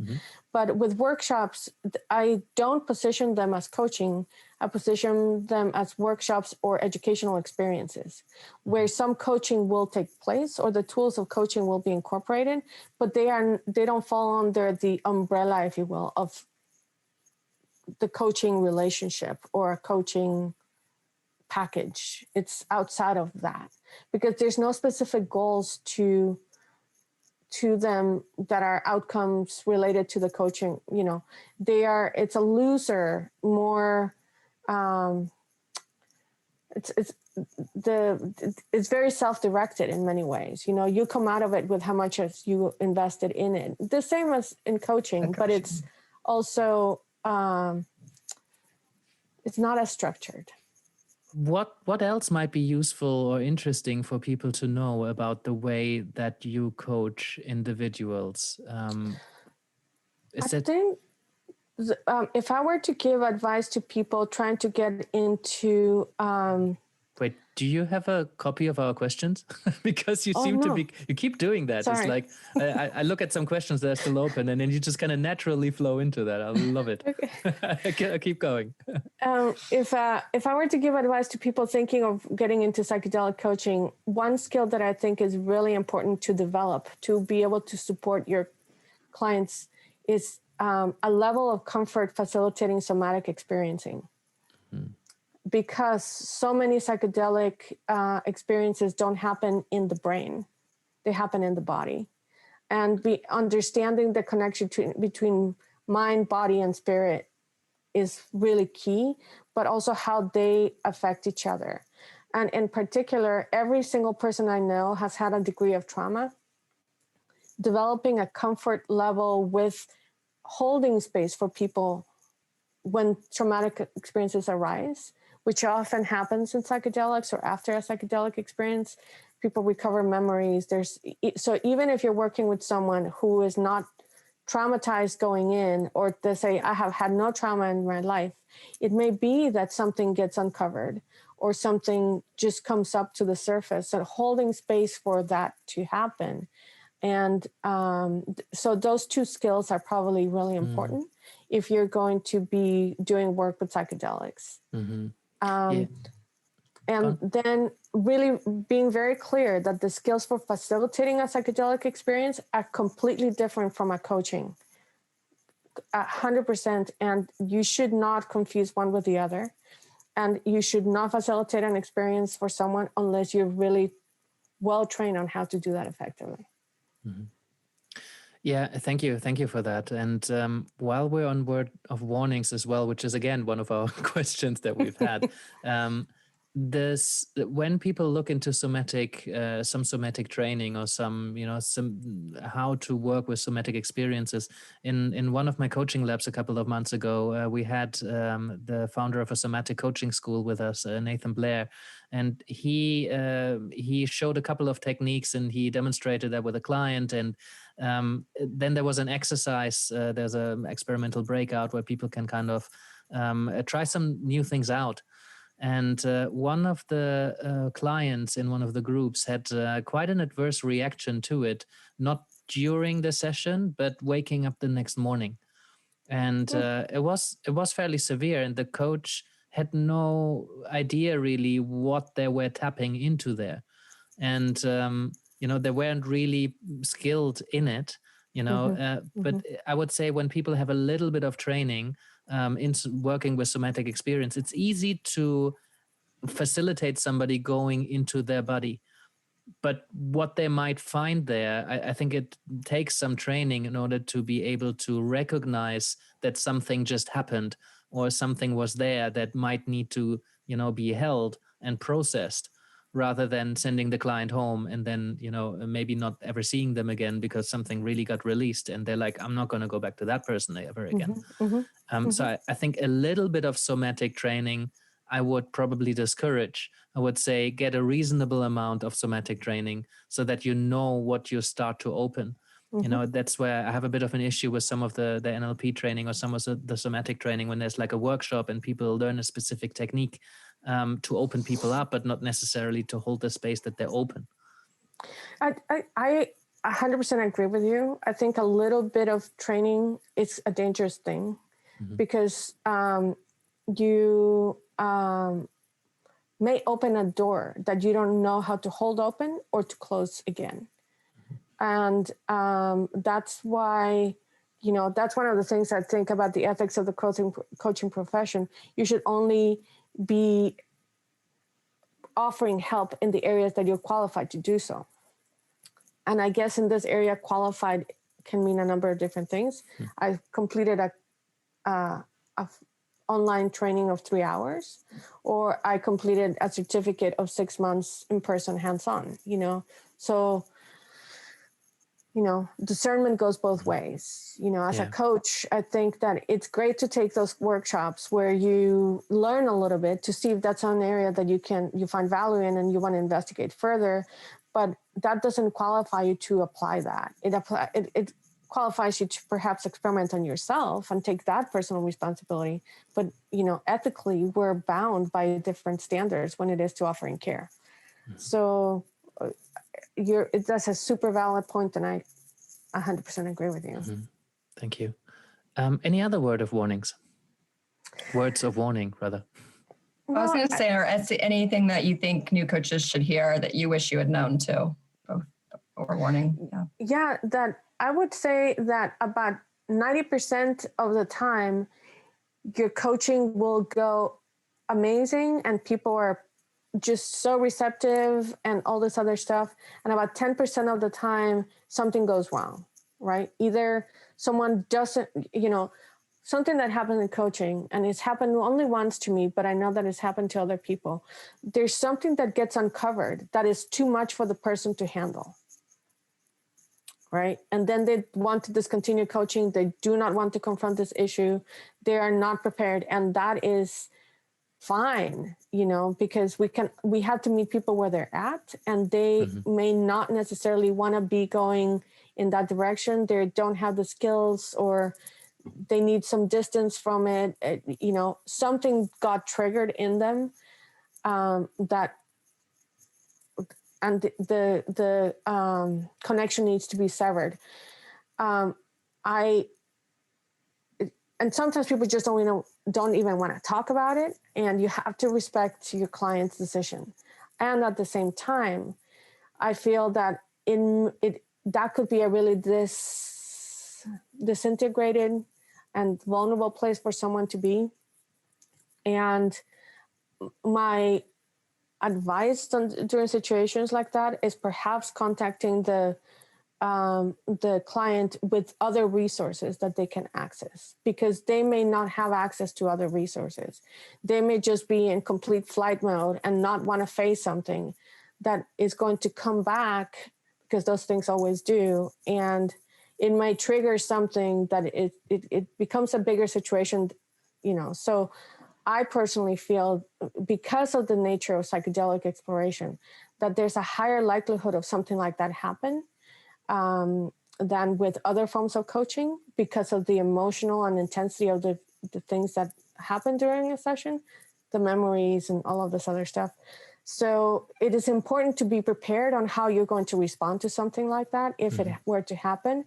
But with workshops, I don't position them as coaching. I position them as workshops or educational experiences where some coaching will take place or the tools of coaching will be incorporated, but they don't fall under the umbrella, if you will, of the coaching relationship or a coaching package. It's outside of that because there's no specific goals to them that are outcomes related to the coaching. You know, it's a looser, more it's very self-directed in many ways. You know, you come out of it with how much you invested in it. The same as in coaching, but it's also it's not as structured. What else might be useful or interesting for people to know about the way that you coach individuals? Think if I were to give advice to people trying to get into Wait, do you have a copy of our questions? Because you you keep doing that. Sorry. It's like, I look at some questions that are still open and then you just kind of naturally flow into that. I love it. Okay. Keep going. If I were to give advice to people thinking of getting into psychedelic coaching, one skill that I think is really important to develop, to be able to support your clients is a level of comfort facilitating somatic experiencing. Because so many psychedelic experiences don't happen in the brain, they happen in the body. And understanding the connection between mind, body, and spirit is really key, but also how they affect each other. And in particular, every single person I know has had a degree of trauma. Developing a comfort level with holding space for people when traumatic experiences arise, which often happens in psychedelics or after a psychedelic experience. People recover memories. So even if you're working with someone who is not traumatized going in, or they say, I have had no trauma in my life, it may be that something gets uncovered or something just comes up to the surface, and holding space for that to happen. And so those two skills are probably really important if you're going to be doing work with psychedelics. And then really being very clear that the skills for facilitating a psychedelic experience are completely different from a coaching, 100%. And you should not confuse one with the other. And you should not facilitate an experience for someone unless you're really well trained on how to do that effectively. Yeah, thank you. Thank you for that. And while we're on word of warnings as well, which is again one of our questions that we've had, when people look into some somatic training or some how to work with somatic experiences, in one of my coaching labs a couple of months ago, we had the founder of a somatic coaching school with us, Nathan Blair, and he showed a couple of techniques and he demonstrated that with a client. And then there was an exercise. There's an experimental breakout where people can kind of try some new things out. And one of the clients in one of the groups had quite an adverse reaction to it, not during the session, but waking up the next morning. And it was fairly severe. And the coach had no idea really what they were tapping into there. And, they weren't really skilled in it, but I would say when people have a little bit of training, in working with somatic experience, it's easy to facilitate somebody going into their body. but what they might find there, I think it takes some training in order to be able to recognize that something just happened or something was there that might need to, be held and processed, rather than sending the client home and then, maybe not ever seeing them again because something really got released and they're like, I'm not going to go back to that person ever again. So I think a little bit of somatic training I would probably discourage. I would say get a reasonable amount of somatic training so that you know what you start to open. That's where I have a bit of an issue with some of the NLP training or some of the somatic training, when there's like a workshop and people learn a specific technique to open people up, but not necessarily to hold the space that they're open. I 100% agree with you. I think a little bit of training is a dangerous thing because you may open a door that you don't know how to hold open or to close again. And that's why, that's one of the things I think about the ethics of the coaching profession. You should only be offering help in the areas that you're qualified to do so. And I guess in this area, qualified can mean a number of different things. I completed a online training of 3 hours, or I completed a certificate of 6 months in person, hands-on, So, discernment goes both ways. As a coach, I think that it's great to take those workshops where you learn a little bit to see if that's an area that you find value in and you want to investigate further. But that doesn't qualify you to apply that. It qualifies you to perhaps experiment on yourself and take that personal responsibility. But, ethically, we're bound by different standards when it is to offering care. So that's a super valid point, and I 100% agree with you. Thank you. Any other words of warning, rather? I was going to say, or anything that you think new coaches should hear that you wish you had known too, or warning? Yeah, that I would say that about 90% of the time, your coaching will go amazing and people are just so receptive and all this other stuff. And about 10% of the time, something goes wrong, right? Either someone doesn't, something that happened in coaching, and it's happened only once to me, but I know that it's happened to other people. There's something that gets uncovered that is too much for the person to handle, right? And then they want to discontinue coaching. They do not want to confront this issue. They are not prepared. And that is fine, because we have to meet people where they're at, and they may not necessarily want to be going in that direction. They don't have the skills, or they need some distance from it. Something got triggered in them that, and the connection needs to be severed. And sometimes people just don't even want to talk about it, and you have to respect your client's decision. And at the same time, I feel that that could be a really disintegrated and vulnerable place for someone to be. And my advice during situations like that is perhaps contacting the client with other resources that they can access, because they may not have access to other resources. They may just be in complete flight mode and not want to face something that is going to come back, because those things always do. And it might trigger something that it becomes a bigger situation, So I personally feel, because of the nature of psychedelic exploration, that there's a higher likelihood of something like that happen than with other forms of coaching, because of the emotional and intensity of the things that happen during a session, the memories and all of this other stuff. So it is important to be prepared on how you're going to respond to something like that if it were to happen,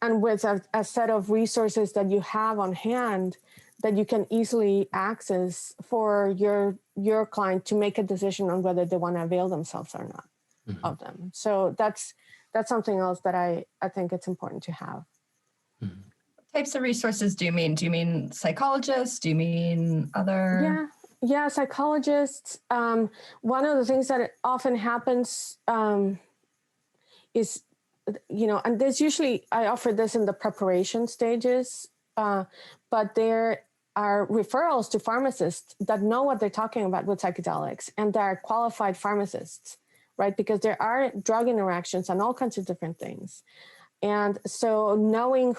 and with a set of resources that you have on hand that you can easily access for your client to make a decision on whether they want to avail themselves or not of them. So that's something else that I think it's important to have. What types of resources do you mean? Do you mean psychologists? Do you mean other? Yeah, psychologists, one of the things that often happens is, and there's usually, I offer this in the preparation stages, but there are referrals to pharmacists that know what they're talking about with psychedelics, and they're qualified pharmacists, right? Because there are drug interactions and all kinds of different things. And so knowing,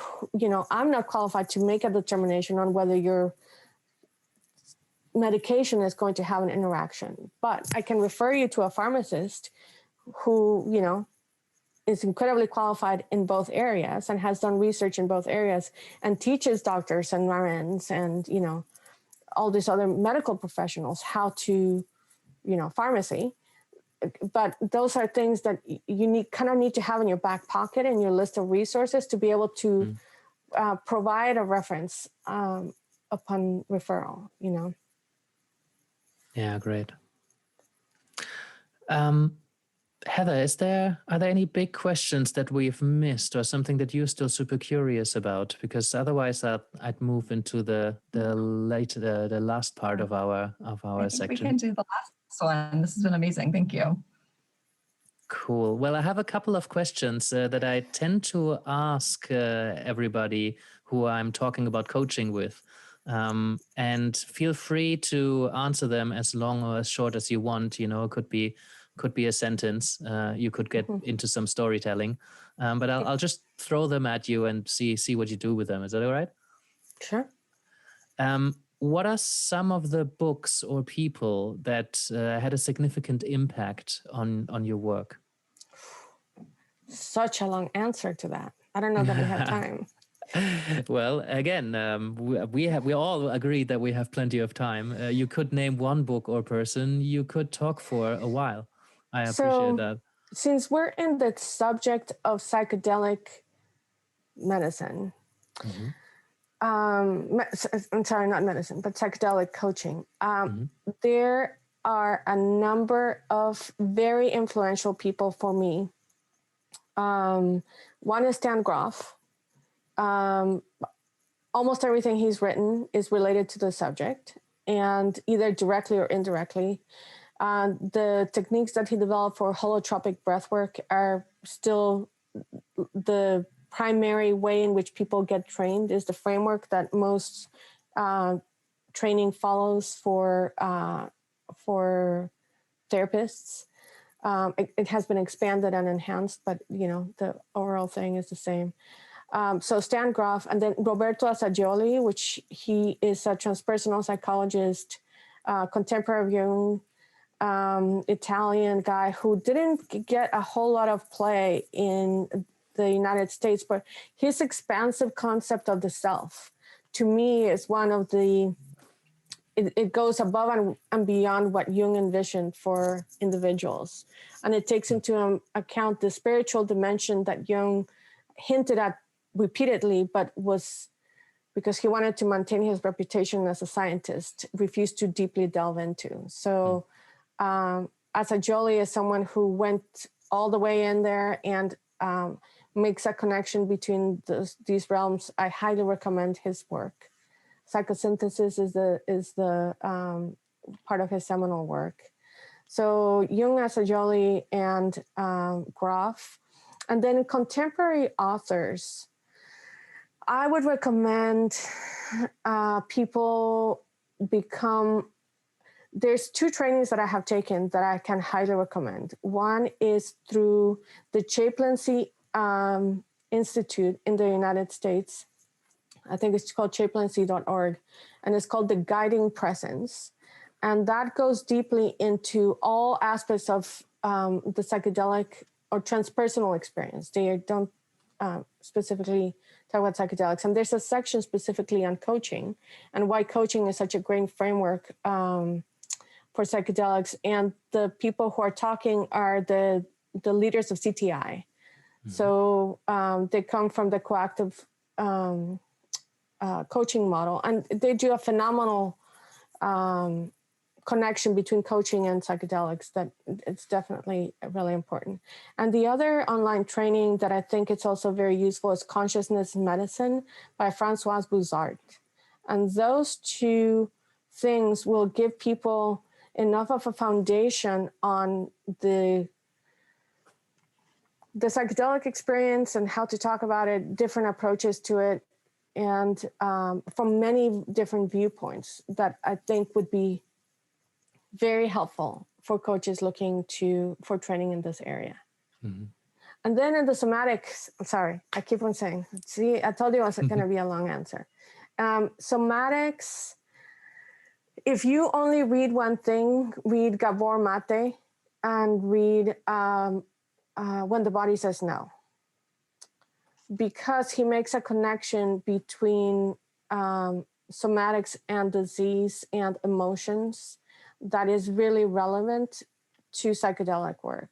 I'm not qualified to make a determination on whether your medication is going to have an interaction, but I can refer you to a pharmacist who, is incredibly qualified in both areas and has done research in both areas and teaches doctors and RNs and, all these other medical professionals how to, pharmacy. But those are things that you need to have in your back pocket and your list of resources to be able to provide a reference upon referral, Yeah, great. Heather, are there any big questions that we've missed or something that you're still super curious about? Because otherwise I'd move into the last part of our section. We can do the last one. This has been amazing. Thank you. Cool. Well, I have a couple of questions that I tend to ask everybody who I'm talking about coaching with. And feel free to answer them as long or as short as you want. It could be a sentence. You could get into some storytelling. But I'll just throw them at you and see what you do with them. Is that all right? Sure. What are some of the books or people that had a significant impact on your work? Such a long answer to that. I don't know that we have time. Well, again, we all agreed that we have plenty of time. You could name one book or person. You could talk for a while. I appreciate that. Since we're in the subject of psychedelic medicine, I'm sorry, not medicine, but psychedelic coaching. There are a number of very influential people for me. One is Stan Grof. Almost everything he's written is related to the subject, and either directly or indirectly. The techniques that he developed for holotropic breathwork are still the primary way in which people get trained, is the framework that most training follows for therapists. It has been expanded and enhanced, but the overall thing is the same. So Stan Grof, and then Roberto Assagioli, which he is a transpersonal psychologist, contemporary of Jung, Italian guy who didn't get a whole lot of play in the United States, but his expansive concept of the self, to me, is one of it goes above and beyond what Jung envisioned for individuals. And it takes into account the spiritual dimension that Jung hinted at repeatedly, but was, because he wanted to maintain his reputation as a scientist, refused to deeply delve into. So Assagioli is someone who went all the way in there and makes a connection between these realms. I highly recommend his work. Psychosynthesis is the part of his seminal work. So Jung, Assagioli, and Grof. And then contemporary authors, I would recommend people there's two trainings that I have taken that I can highly recommend. One is through the Chaplaincy Institute in the United States. I think it's called chaplaincy.org, and it's called The Guiding Presence. And that goes deeply into all aspects of the psychedelic or transpersonal experience. They don't specifically talk about psychedelics. And there's a section specifically on coaching and why coaching is such a great framework for psychedelics. And the people who are talking are the leaders of CTI. So they come from the coactive coaching model, and they do a phenomenal connection between coaching and psychedelics that it's definitely really important. And the other online training that I think it's also very useful is Consciousness Medicine by Françoise Bouzard. And those two things will give people enough of a foundation on the psychedelic experience and how to talk about it, different approaches to it, and from many different viewpoints that I think would be very helpful for coaches looking for training in this area. Mm-hmm. And then in the somatics, sorry, I keep on saying, see, I told you it was going to be a long answer. Somatics, if you only read one thing, read Gabor Mate and read When the Body Says No, because he makes a connection between somatics and disease and emotions that is really relevant to psychedelic work.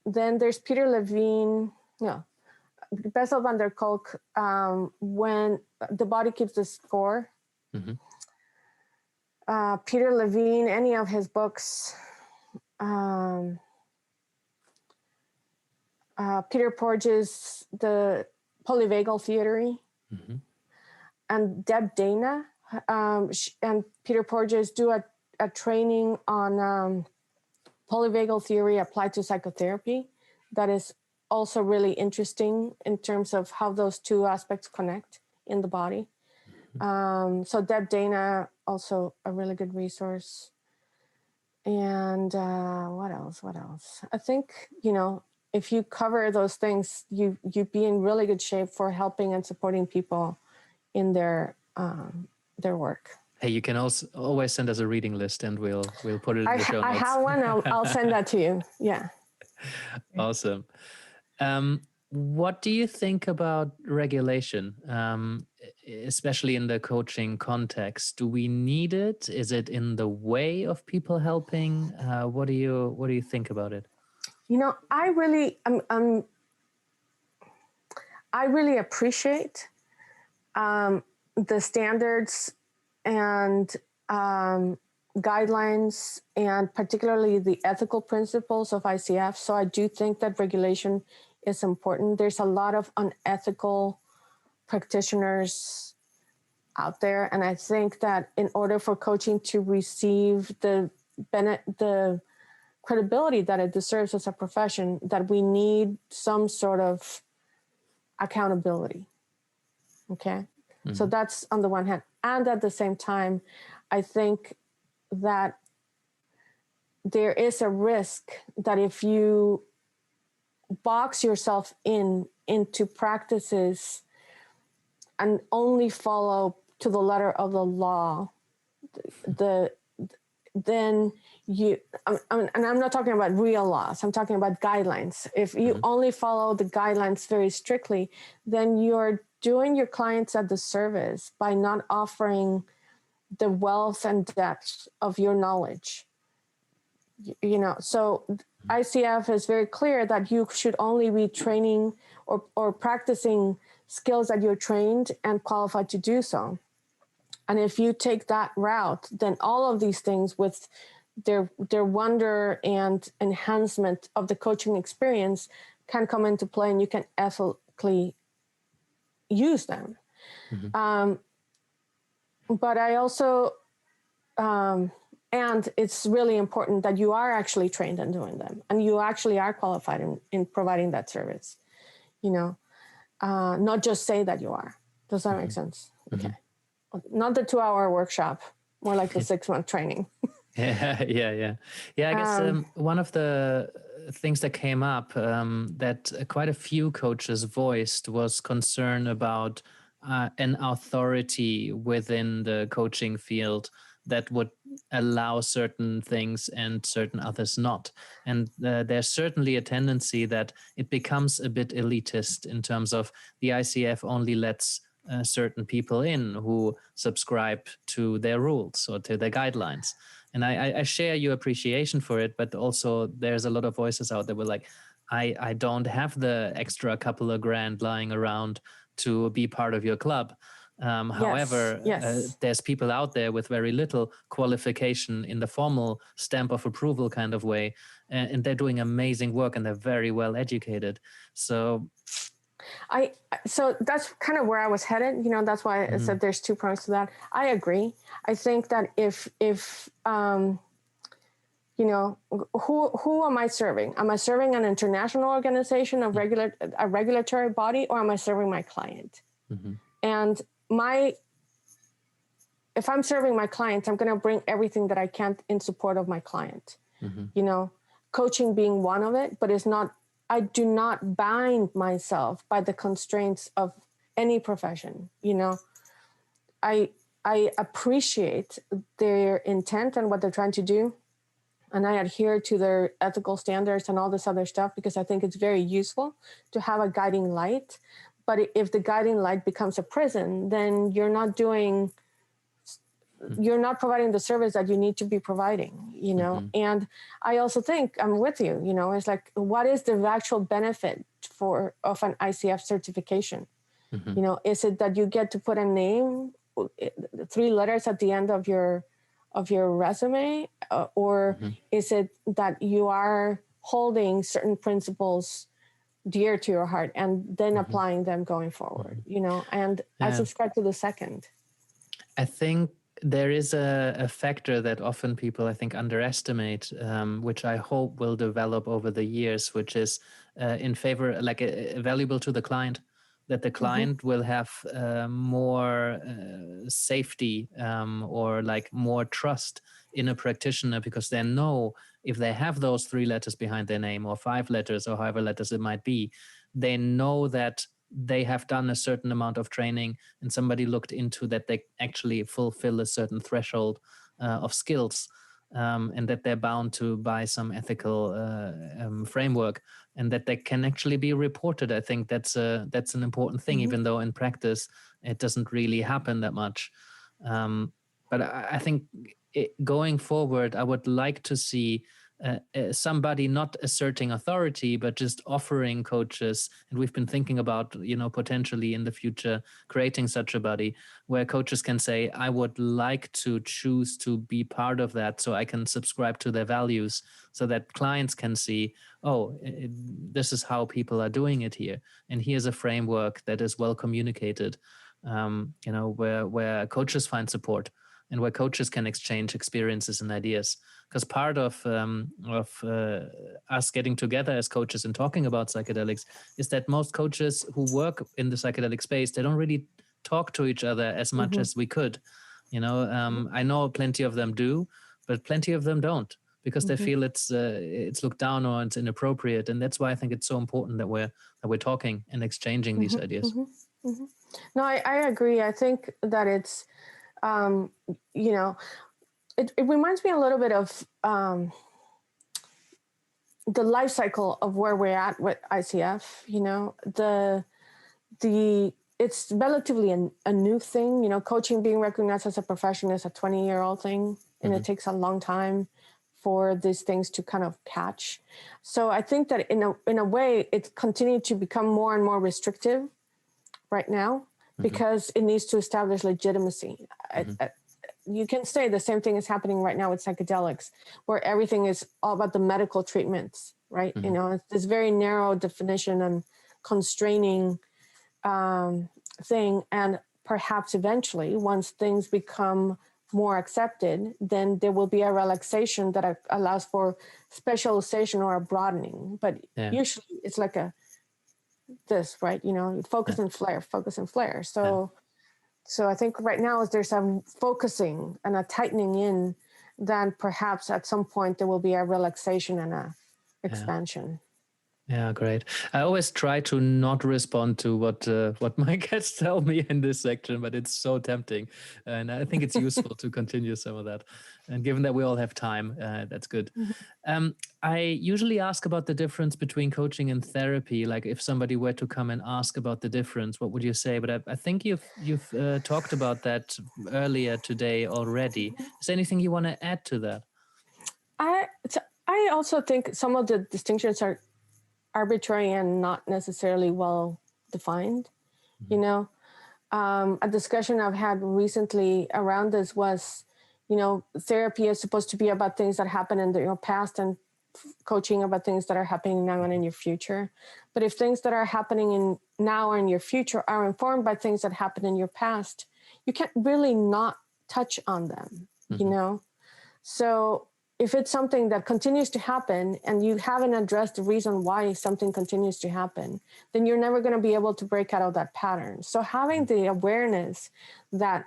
Then there's Peter Levine, Bessel van der Kolk, When the Body Keeps the Score. Mm-hmm. Peter Levine, any of his books, Peter Porges, The Polyvagal Theory, mm-hmm. and Deb Dana and Peter Porges do a training on polyvagal theory applied to psychotherapy that is also really interesting in terms of how those two aspects connect in the body. Mm-hmm. So Deb Dana, also a really good resource. And what else? I think, if you cover those things, you'd be in really good shape for helping and supporting people in their work. Hey, you can also always send us a reading list, and we'll put it in the show notes. I have one. I'll send that to you. Yeah. Awesome. What do you think about regulation, especially in the coaching context? Do we need it? Is it in the way of people helping? What do you think about it? I really appreciate the standards and guidelines, and particularly the ethical principles of ICF. So I do think that regulation is important. There's a lot of unethical practitioners out there, and I think that in order for coaching to receive the credibility that it deserves as a profession, that we need some sort of accountability. Okay. Mm-hmm. So that's on the one hand. And at the same time, I think that there is a risk that if you box yourself into practices and only follow to the letter of the law, then you, and I'm not talking about real laws, I'm talking about guidelines. If you mm-hmm. only follow the guidelines very strictly, then you're doing your clients a disservice by not offering the wealth and depth of your knowledge. So ICF is very clear that you should only be training or practicing skills that you're trained and qualified to do so. And if you take that route, then all of these things with their wonder and enhancement of the coaching experience can come into play, and you can ethically use them. Mm-hmm. But I also, and it's really important that you are actually trained in doing them, and you actually are qualified in providing that service, not just say that you are. Does that mm-hmm. make sense? Mm-hmm. Okay. Not the 2-hour workshop, more like the 6-month training. Yeah. I guess one of the things that came up that quite a few coaches voiced was concern about an authority within the coaching field that would allow certain things and certain others not. And there's certainly a tendency that it becomes a bit elitist in terms of the ICF only lets certain people in who subscribe to their rules or to their guidelines. And I share your appreciation for it, but also there's a lot of voices out there where like, I don't have the extra couple of grand lying around to be part of your club. However, there's people out there with very little qualification in the formal stamp of approval kind of way, and they're doing amazing work and they're very well educated. So So that's kind of where I was headed. That's why I said there's two prongs to that. I agree. I think that if who am I serving? Am I serving an international organization, a regulatory body, or am I serving my client? Mm-hmm. And if I'm serving my client, I'm going to bring everything that I can in support of my client. Mm-hmm. Coaching being one of it, but I do not bind myself by the constraints of any profession. I appreciate their intent and what they're trying to do. And I adhere to their ethical standards and all this other stuff, because I think it's very useful to have a guiding light. But if the guiding light becomes a prison, then you're not providing the service that you need to be providing, And I also think I'm with you, it's like, what is the actual benefit of an ICF certification? Mm-hmm. Is it that you get to put a name, 3 letters at the end of your resume, or is it that you are holding certain principles dear to your heart and then applying them going forward, And I subscribe to the second. I think there is a factor that often people, I think, underestimate, which I hope will develop over the years, which is in favor, like valuable to the client, that the client will have more safety or like more trust in a practitioner, because they know if they have those 3 letters behind their name, or 5 letters, or however letters it might be, they know that they have done a certain amount of training and somebody looked into that they actually fulfill a certain threshold of skills, and that they're bound to by some ethical framework, and that they can actually be reported. I think that's an important thing, even though in practice it doesn't really happen that much. But I think going forward, I would like to see somebody not asserting authority, but just offering coaches. And we've been thinking about, potentially in the future, creating such a body where coaches can say, I would like to choose to be part of that, so I can subscribe to their values, so that clients can see, this is how people are doing it here. And here's a framework that is well communicated, where coaches find support and where coaches can exchange experiences and ideas. Because part of us getting together as coaches and talking about psychedelics is that most coaches who work in the psychedelic space, they don't really talk to each other as much as we could. I know plenty of them do, but plenty of them don't, because they feel it's looked down on, it's inappropriate. And that's why I think it's so important that we're talking and exchanging these ideas. No, I agree. I think that it's it reminds me a little bit of the life cycle of where we're at with ICF. It's relatively a new thing. Coaching being recognized as a profession is a 20-year-old thing, and it takes a long time for these things to kind of catch. So I think that in a way, it's continued to become more and more restrictive right now, because it needs to establish legitimacy. You can say the same thing is happening right now with psychedelics, where everything is all about the medical treatments, right? It's this very narrow definition and constraining thing. And perhaps eventually, once things become more accepted, then there will be a relaxation that allows for specialization or a broadening. But usually it's like this, right? Focus and flare, focus and flare. So I think right now there's a focusing and a tightening in, then perhaps at some point there will be a relaxation and a expansion. Yeah, great. I always try to not respond to what my guests tell me in this section, but it's so tempting. And I think it's useful to continue some of that. And given that we all have time, that's good. I usually ask about the difference between coaching and therapy. Like if somebody were to come and ask about the difference, what would you say? But I think you've talked about that earlier today already. Is there anything you want to add to that? I also think some of the distinctions are arbitrary and not necessarily well defined. A discussion I've had recently around this was, therapy is supposed to be about things that happen in your past and coaching about things that are happening now and in your future. But if things that are happening in now or in your future are informed by things that happened in your past, you can't really not touch on them, you know? So if it's something that continues to happen and you haven't addressed the reason why something continues to happen, then you're never going to be able to break out of that pattern. So having the awareness that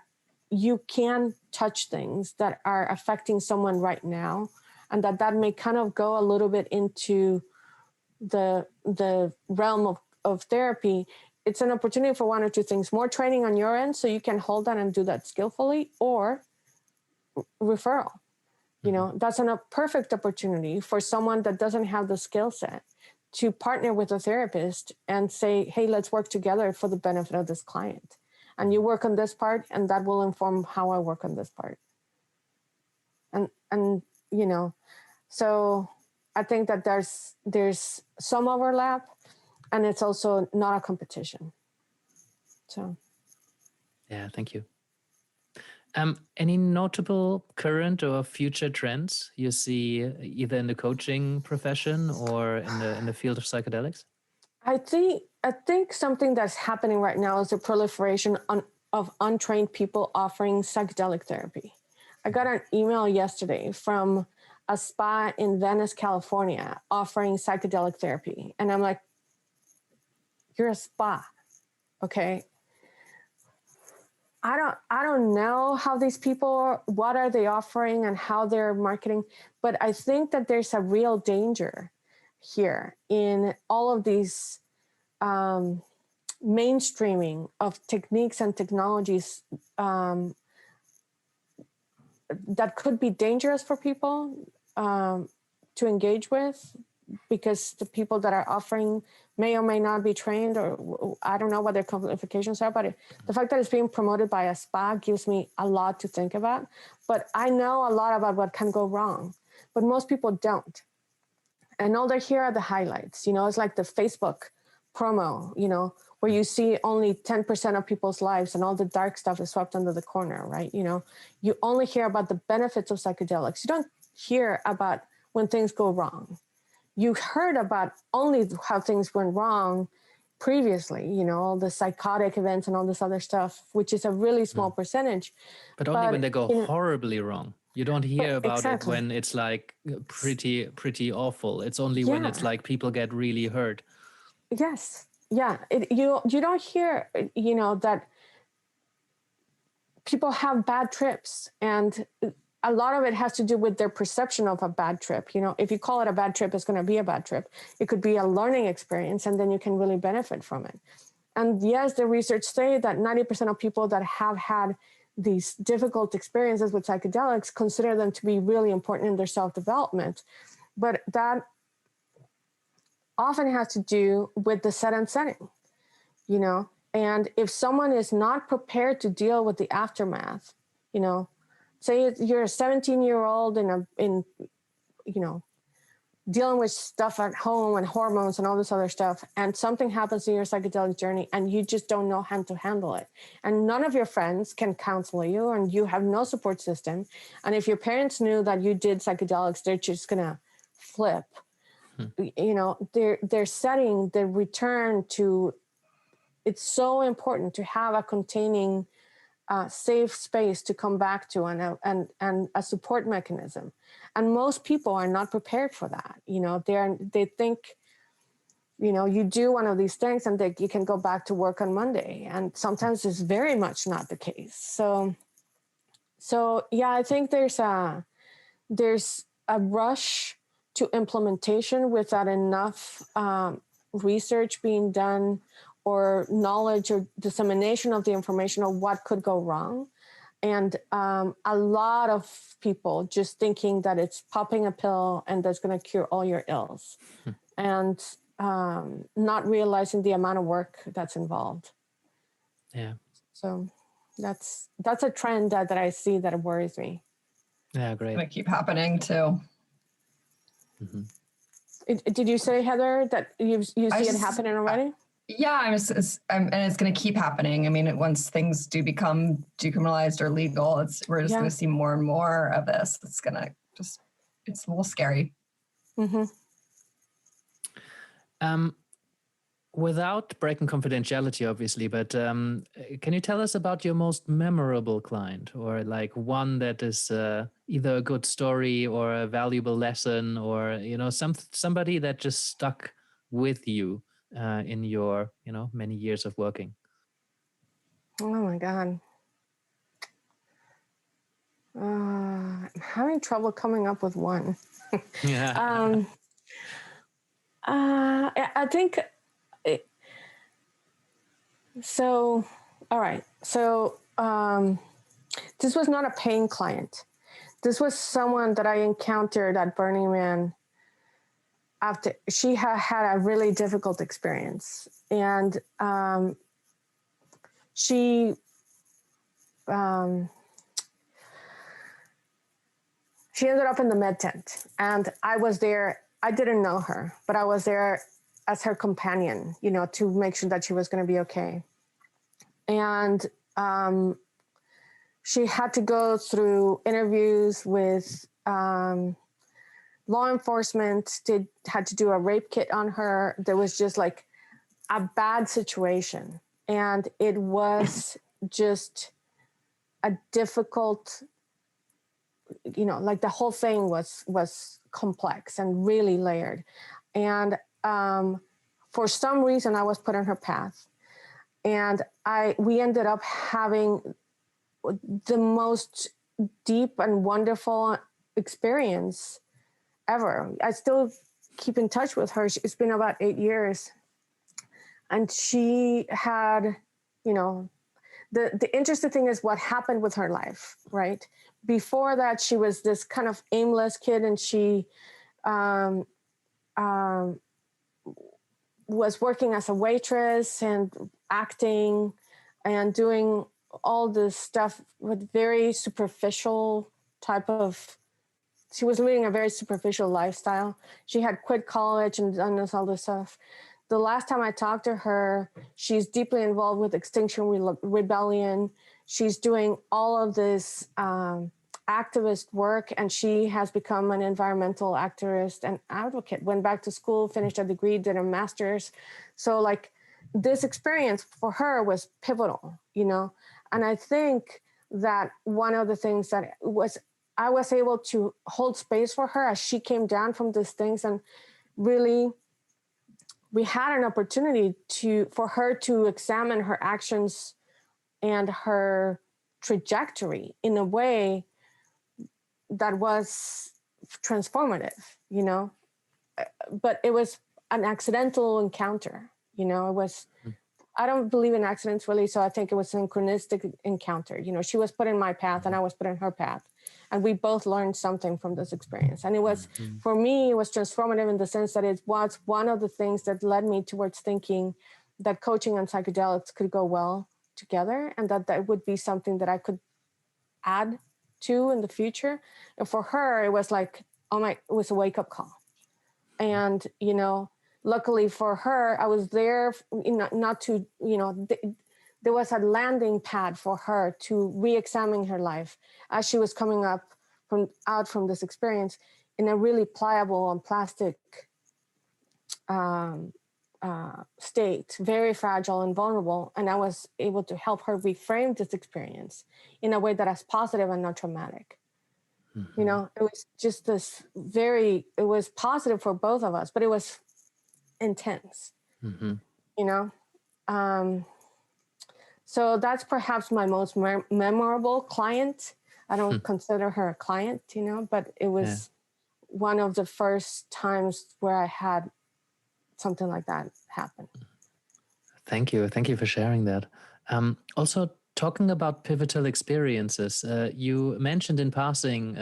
you can touch things that are affecting someone right now, and that may kind of go a little bit into the realm of therapy, it's an opportunity for one or two things: more training on your end so you can hold that and do that skillfully, or referral. You know, that's a perfect opportunity for someone that doesn't have the skill set to partner with a therapist and say, hey, let's work together for the benefit of this client. And you work on this part, and that will inform how I work on this part. And you know, so I think that there's some overlap, and it's also not a competition. So. Yeah, thank you. Any notable current or future trends you see either in the coaching profession or in the field of psychedelics? I think something that's happening right now is the proliferation of untrained people offering psychedelic therapy. I got an email yesterday from a spa in Venice, California, offering psychedelic therapy, and I'm like, "You're a spa, okay?" I don't know how these people, what are they offering and how they're marketing, but I think that there's a real danger here in all of these mainstreaming of techniques and technologies that could be dangerous for people to engage with, because the people that are offering may or may not be trained, or I don't know what their qualifications are, but the fact that it's being promoted by a spa gives me a lot to think about. But I know a lot about what can go wrong, but most people don't. And all they hear are the highlights. You know, it's like the Facebook promo, you know, where you see only 10% of people's lives and all the dark stuff is swept under the corner, right? You know, you only hear about the benefits of psychedelics. You don't hear about when things go wrong. You heard about only how things went wrong previously, you know, all the psychotic events and all this other stuff, which is a really small percentage. But only when they go horribly wrong. You don't hear about it when it's like pretty awful. It's only when it's like people get really hurt. Yes. Yeah. You don't hear, you know, that people have bad trips, and a lot of it has to do with their perception of a bad trip. You know, if you call it a bad trip, it's going to be a bad trip. It could be a learning experience, and then you can really benefit from it. And yes, the research say that 90% of people that have had these difficult experiences with psychedelics consider them to be really important in their self-development. But that often has to do with the set and setting, you know. And if someone is not prepared to deal with the aftermath, you know, say you're a 17-year-old in you know, dealing with stuff at home and hormones and all this other stuff, and something happens in your psychedelic journey and you just don't know how to handle it. And none of your friends can counsel you, and you have no support system. And if your parents knew that you did psychedelics, they're just gonna flip. You know, they're setting the return to, it's so important to have a containing safe space to come back to, and a support mechanism. And most people are not prepared for that. You know, they think, you know, you do one of these things and you can go back to work on Monday. And sometimes it's very much not the case. So yeah, I think there's a rush to implementation without enough research being done, or knowledge or dissemination of the information of what could go wrong. And a lot of people just thinking that it's popping a pill and that's going to cure all your ills, and not realizing the amount of work that's involved. Yeah. So that's a trend that I see that worries me. Yeah, great. It's going to keep happening too. Did you say, Heather, that you see it happening already? Yeah, and it's going to keep happening. I mean, once things do become decriminalized or legal, we're just going to see more and more of this. It's a little scary. Mm-hmm. Without breaking confidentiality, obviously, but can you tell us about your most memorable client, or like one that is either a good story or a valuable lesson, or somebody that just stuck with you in your many years of working? Oh my God. I'm having trouble coming up with one. Yeah. I think so. All right. So this was not a paying client. This was someone that I encountered at Burning Man after she had a really difficult experience, and she ended up in the med tent, and I was there. I didn't know her, but I was there as her companion, to make sure that she was going to be okay. And she had to go through interviews with law enforcement. Had to do a rape kit on her. There was just like a bad situation, and it was just a difficult, like the whole thing was complex and really layered. And for some reason I was put on her path, and we ended up having the most deep and wonderful experience ever. I still keep in touch with her. It's been about 8 years. And she had, the interesting thing is what happened with her life, right? Before that, she was this kind of aimless kid, and she was working as a waitress and acting and doing all this stuff with very superficial type of, she was leading a very superficial lifestyle. She had quit college and done all this stuff. The last time I talked to her, she's deeply involved with Extinction Rebellion. She's doing all of this activist work, and she has become an environmental activist and advocate. Went back to school, finished a degree, did a master's. So like this experience for her was pivotal, And I think that one of the things that I was able to hold space for her as she came down from these things, and really we had an opportunity for her to examine her actions and her trajectory in a way that was transformative, but it was an accidental encounter, it was, I don't believe in accidents really. So I think it was an synchronistic encounter. She was put in my path and I was put in her path, and we both learned something from this experience. And it was, for me, it was transformative in the sense that it was one of the things that led me towards thinking that coaching and psychedelics could go well together, and that would be something that I could add to in the future. And for her, it was like, it was a wake-up call. And, luckily for her, I was there, not to, there was a landing pad for her to re-examine her life as she was coming out from this experience in a really pliable and plastic state, very fragile and vulnerable. And I was able to help her reframe this experience in a way that is positive and not traumatic. It was just this it was positive for both of us, but it was intense, so that's perhaps my most memorable client. I don't consider her a client, but it was one of the first times where I had something like that happen. Thank you for sharing that. Also, talking about pivotal experiences, you mentioned in passing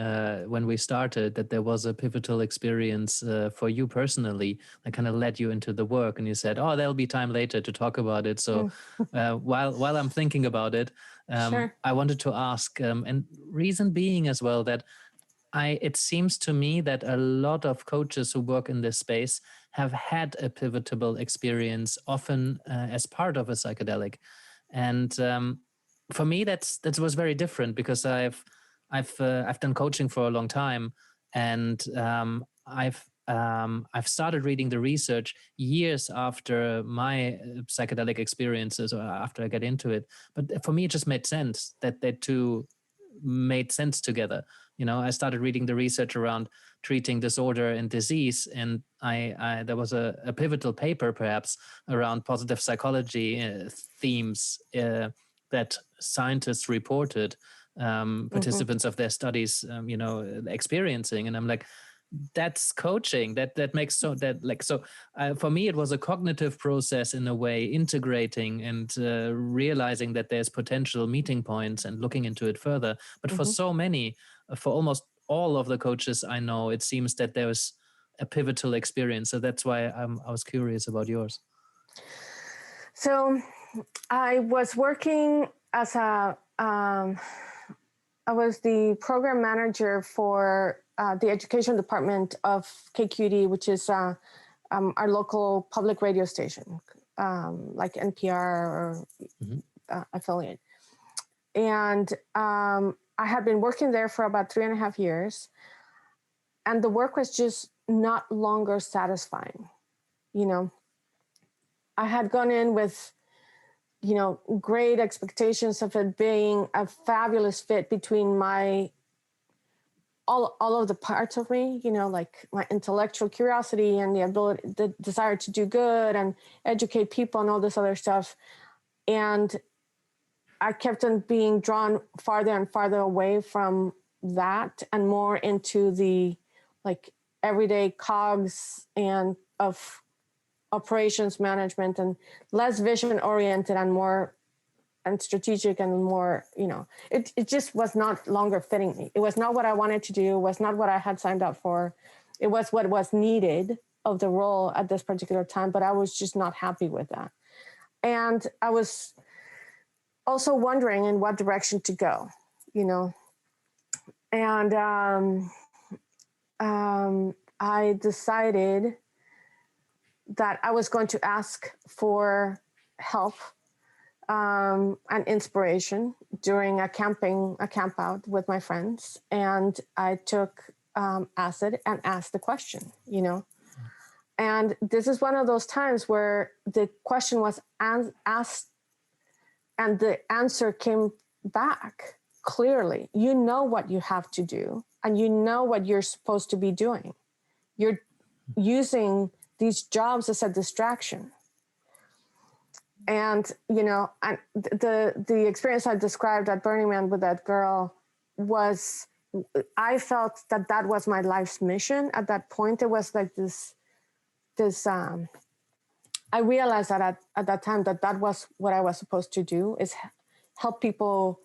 when we started that there was a pivotal experience for you personally that kind of led you into the work, and you said, there'll be time later to talk about it. So while I'm thinking about it, Sure. I wanted to ask, and reason being as well, that it seems to me that a lot of coaches who work in this space have had a pivotal experience, often as part of a psychedelic. And for me, that was very different, because I've done coaching for a long time, and I've I've started reading the research years after my psychedelic experiences or after I get into it. But for me, it just made sense that the two made sense together. You know, I started reading the research around treating disorder and disease, and I there was a pivotal paper perhaps around positive psychology themes that scientists reported participants of their studies, experiencing, and I'm like, that's coaching. That makes so that like so. For me, it was a cognitive process in a way, integrating and realizing that there's potential meeting points and looking into it further. But for so many, for almost all of the coaches I know, it seems that there's a pivotal experience. So that's why I was curious about yours. So I was working as I was the program manager for the education department of KQED, which is our local public radio station, like NPR or affiliate. And I had been working there for about 3.5 years, and the work was just not longer satisfying. You know, I had gone in with, great expectations of it being a fabulous fit between all of the parts of me, like my intellectual curiosity and the desire to do good and educate people and all this other stuff. And I kept on being drawn farther and farther away from that and more into the like everyday cogs and of operations management, and less vision oriented and more and strategic and more, it just was not longer fitting me. It was not what I wanted to do. It was not what I had signed up for. It was what was needed of the role at this particular time, but I was just not happy with that. And I was also wondering in what direction to go, and I decided that I was going to ask for help and inspiration during a camp out with my friends. And I took acid and asked the question, And this is one of those times where the question was asked and the answer came back clearly. You know what you have to do, and you know what you're supposed to be doing. You're using these jobs as a distraction. And, and the experience I described at Burning Man with that girl was, I felt that was my life's mission. At that point, it was like this, I realized that at that time that was what I was supposed to do, is help people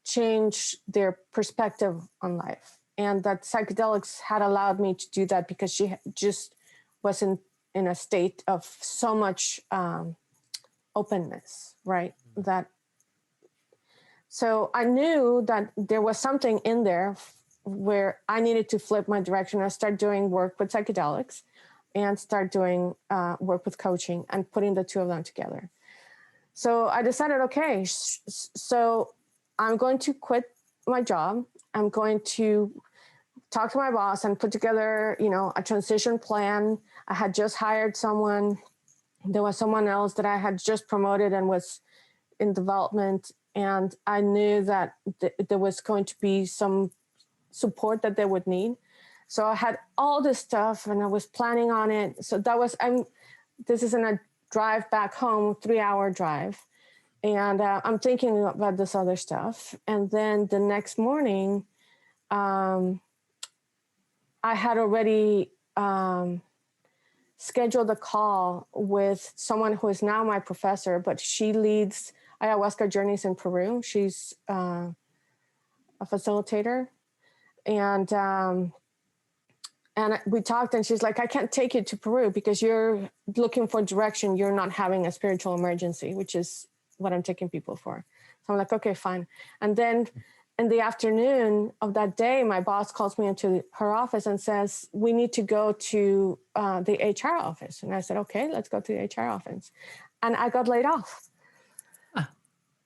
change their perspective on life. And that psychedelics had allowed me to do that because she just was in a state of so much openness, right? So I knew that there was something in there where I needed to flip my direction and start doing work with psychedelics and start doing work with coaching and putting the two of them together. So I decided, okay, so I'm going to quit my job. I'm going to talk to my boss and put together, a transition plan. I had just hired someone. There was someone else that I had just promoted and was in development. And I knew that there was going to be some support that they would need. So I had all this stuff and I was planning on it. So this is in a drive back home, 3-hour drive. And I'm thinking about this other stuff. And then the next morning, I had already scheduled a call with someone who is now my professor, but she leads ayahuasca journeys in Peru. She's a facilitator. And we talked, and she's like, I can't take you to Peru because you're looking for direction. You're not having a spiritual emergency, which is what I'm taking people for. So I'm like, okay, fine. And then in the afternoon of that day, my boss calls me into her office and says, we need to go to the HR office. And I said, okay, let's go to the HR office. And I got laid off.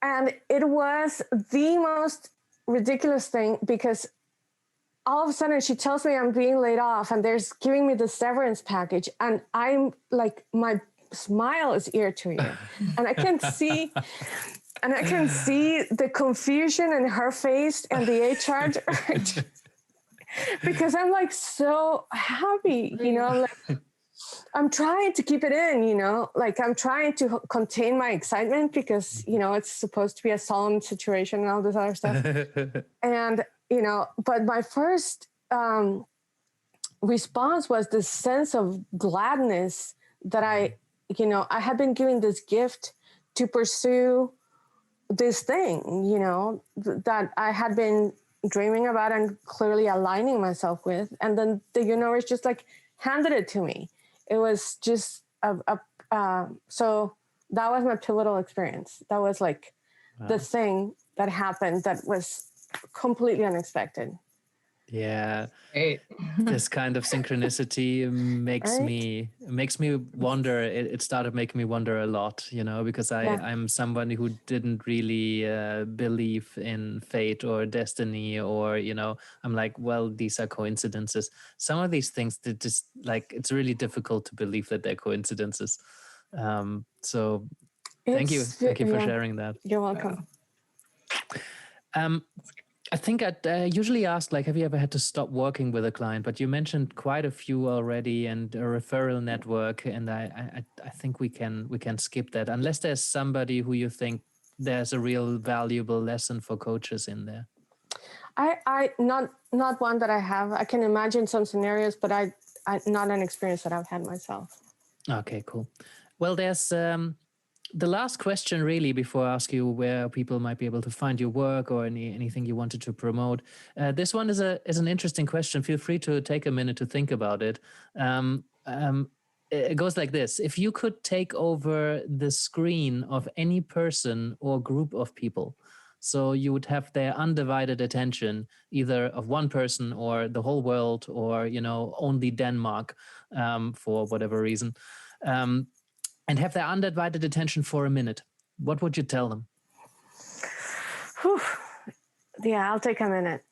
And it was the most ridiculous thing because all of a sudden she tells me I'm being laid off and there's giving me the severance package. And I'm like, my smile is ear to ear. And I can see the confusion in her face and the HR director. Because I'm like so happy, like I'm trying to keep it in, like I'm trying to contain my excitement because, it's supposed to be a solemn situation and all this other stuff. And, but my first response was this sense of gladness that I had been given this gift to pursue this thing, that I had been dreaming about and clearly aligning myself with. And then the universe just like handed it to me. It was just so that was my pivotal experience. That was like the thing that happened that was completely unexpected. Yeah. Great. This kind of synchronicity makes me wonder. It started making me wonder a lot, because I'm somebody who didn't really believe in fate or destiny, or, I'm like, well, these are coincidences. Some of these things that just like, it's really difficult to believe that they're coincidences. So thank you for sharing that. You're welcome. I think I'd usually ask, like, have you ever had to stop working with a client? But you mentioned quite a few already, and a referral network, and I think we can skip that unless there's somebody who you think there's a real valuable lesson for coaches in there. I not one that I have. I can imagine some scenarios, but I not an experience that I've had myself. Okay, cool. Well, there's the last question really before I ask you where people might be able to find your work or anything you wanted to promote. This one is an interesting question. Feel free to take a minute to think about it. It goes like this. If you could take over the screen of any person or group of people, so you would have their undivided attention, either of one person or the whole world, or, only Denmark for whatever reason, and have their undivided attention for a minute, what would you tell them? Whew. Yeah, I'll take a minute.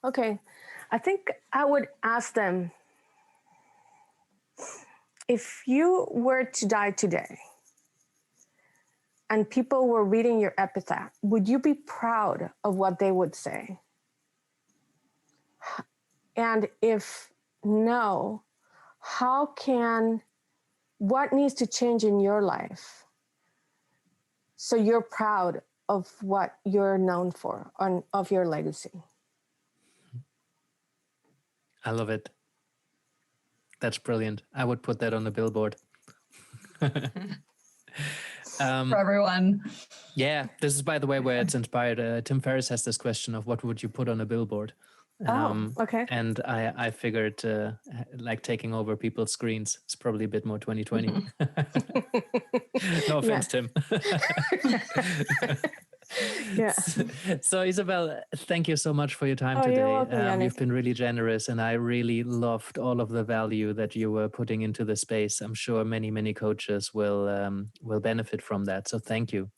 Okay, I think I would ask them, if you were to die today and people were reading your epitaph, would you be proud of what they would say? And if no, what needs to change in your life so you're proud of what you're known for, of your legacy? I love it. That's brilliant. I would put that on the billboard. For everyone. Yeah, this is, by the way, where it's inspired. Tim Ferriss has this question of what would you put on a billboard? Okay. And I figured like taking over people's screens is probably a bit more 2020. No offense, Tim. Yeah. So Isabel, thank you so much for your time today. You're welcome, you've been really generous, and I really loved all of the value that you were putting into the space. I'm sure many coaches will benefit from that. So thank you.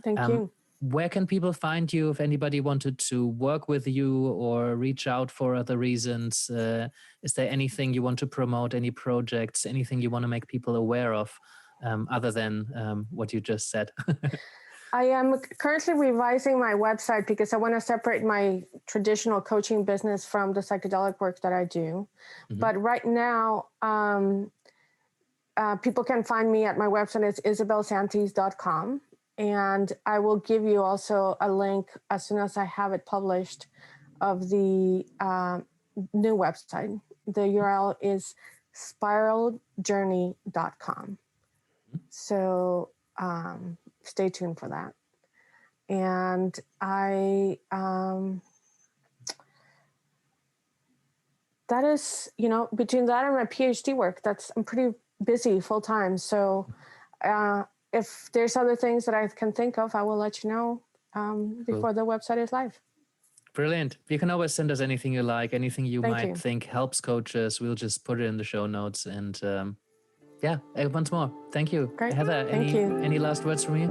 Thank you. Where can people find you if anybody wanted to work with you or reach out for other reasons? Is there anything you want to promote, any projects, anything you want to make people aware of other than what you just said? I am currently revising my website because I want to separate my traditional coaching business from the psychedelic work that I do. Mm-hmm. But right now, people can find me at my website. It's isabelsantis.com. And I will give you also a link as soon as I have it published of the new website. The URL is spiraljourney.com. So stay tuned for that. And that is, between that and my PhD work, I'm pretty busy full time. So if there's other things that I can think of, I will let you know before the website is live. Brilliant. You can always send us anything you like, anything you might think helps coaches. We'll just put it in the show notes. And once more, thank you. Great. Heather, any last words from you?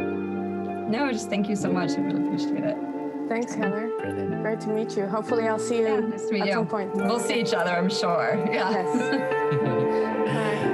No, just thank you so much. I really appreciate it. Thanks, Heather. Brilliant. Great to meet you. Hopefully I'll see you Nice to meet at you. some point. We'll see each other, I'm sure. Yeah. Yes. All right.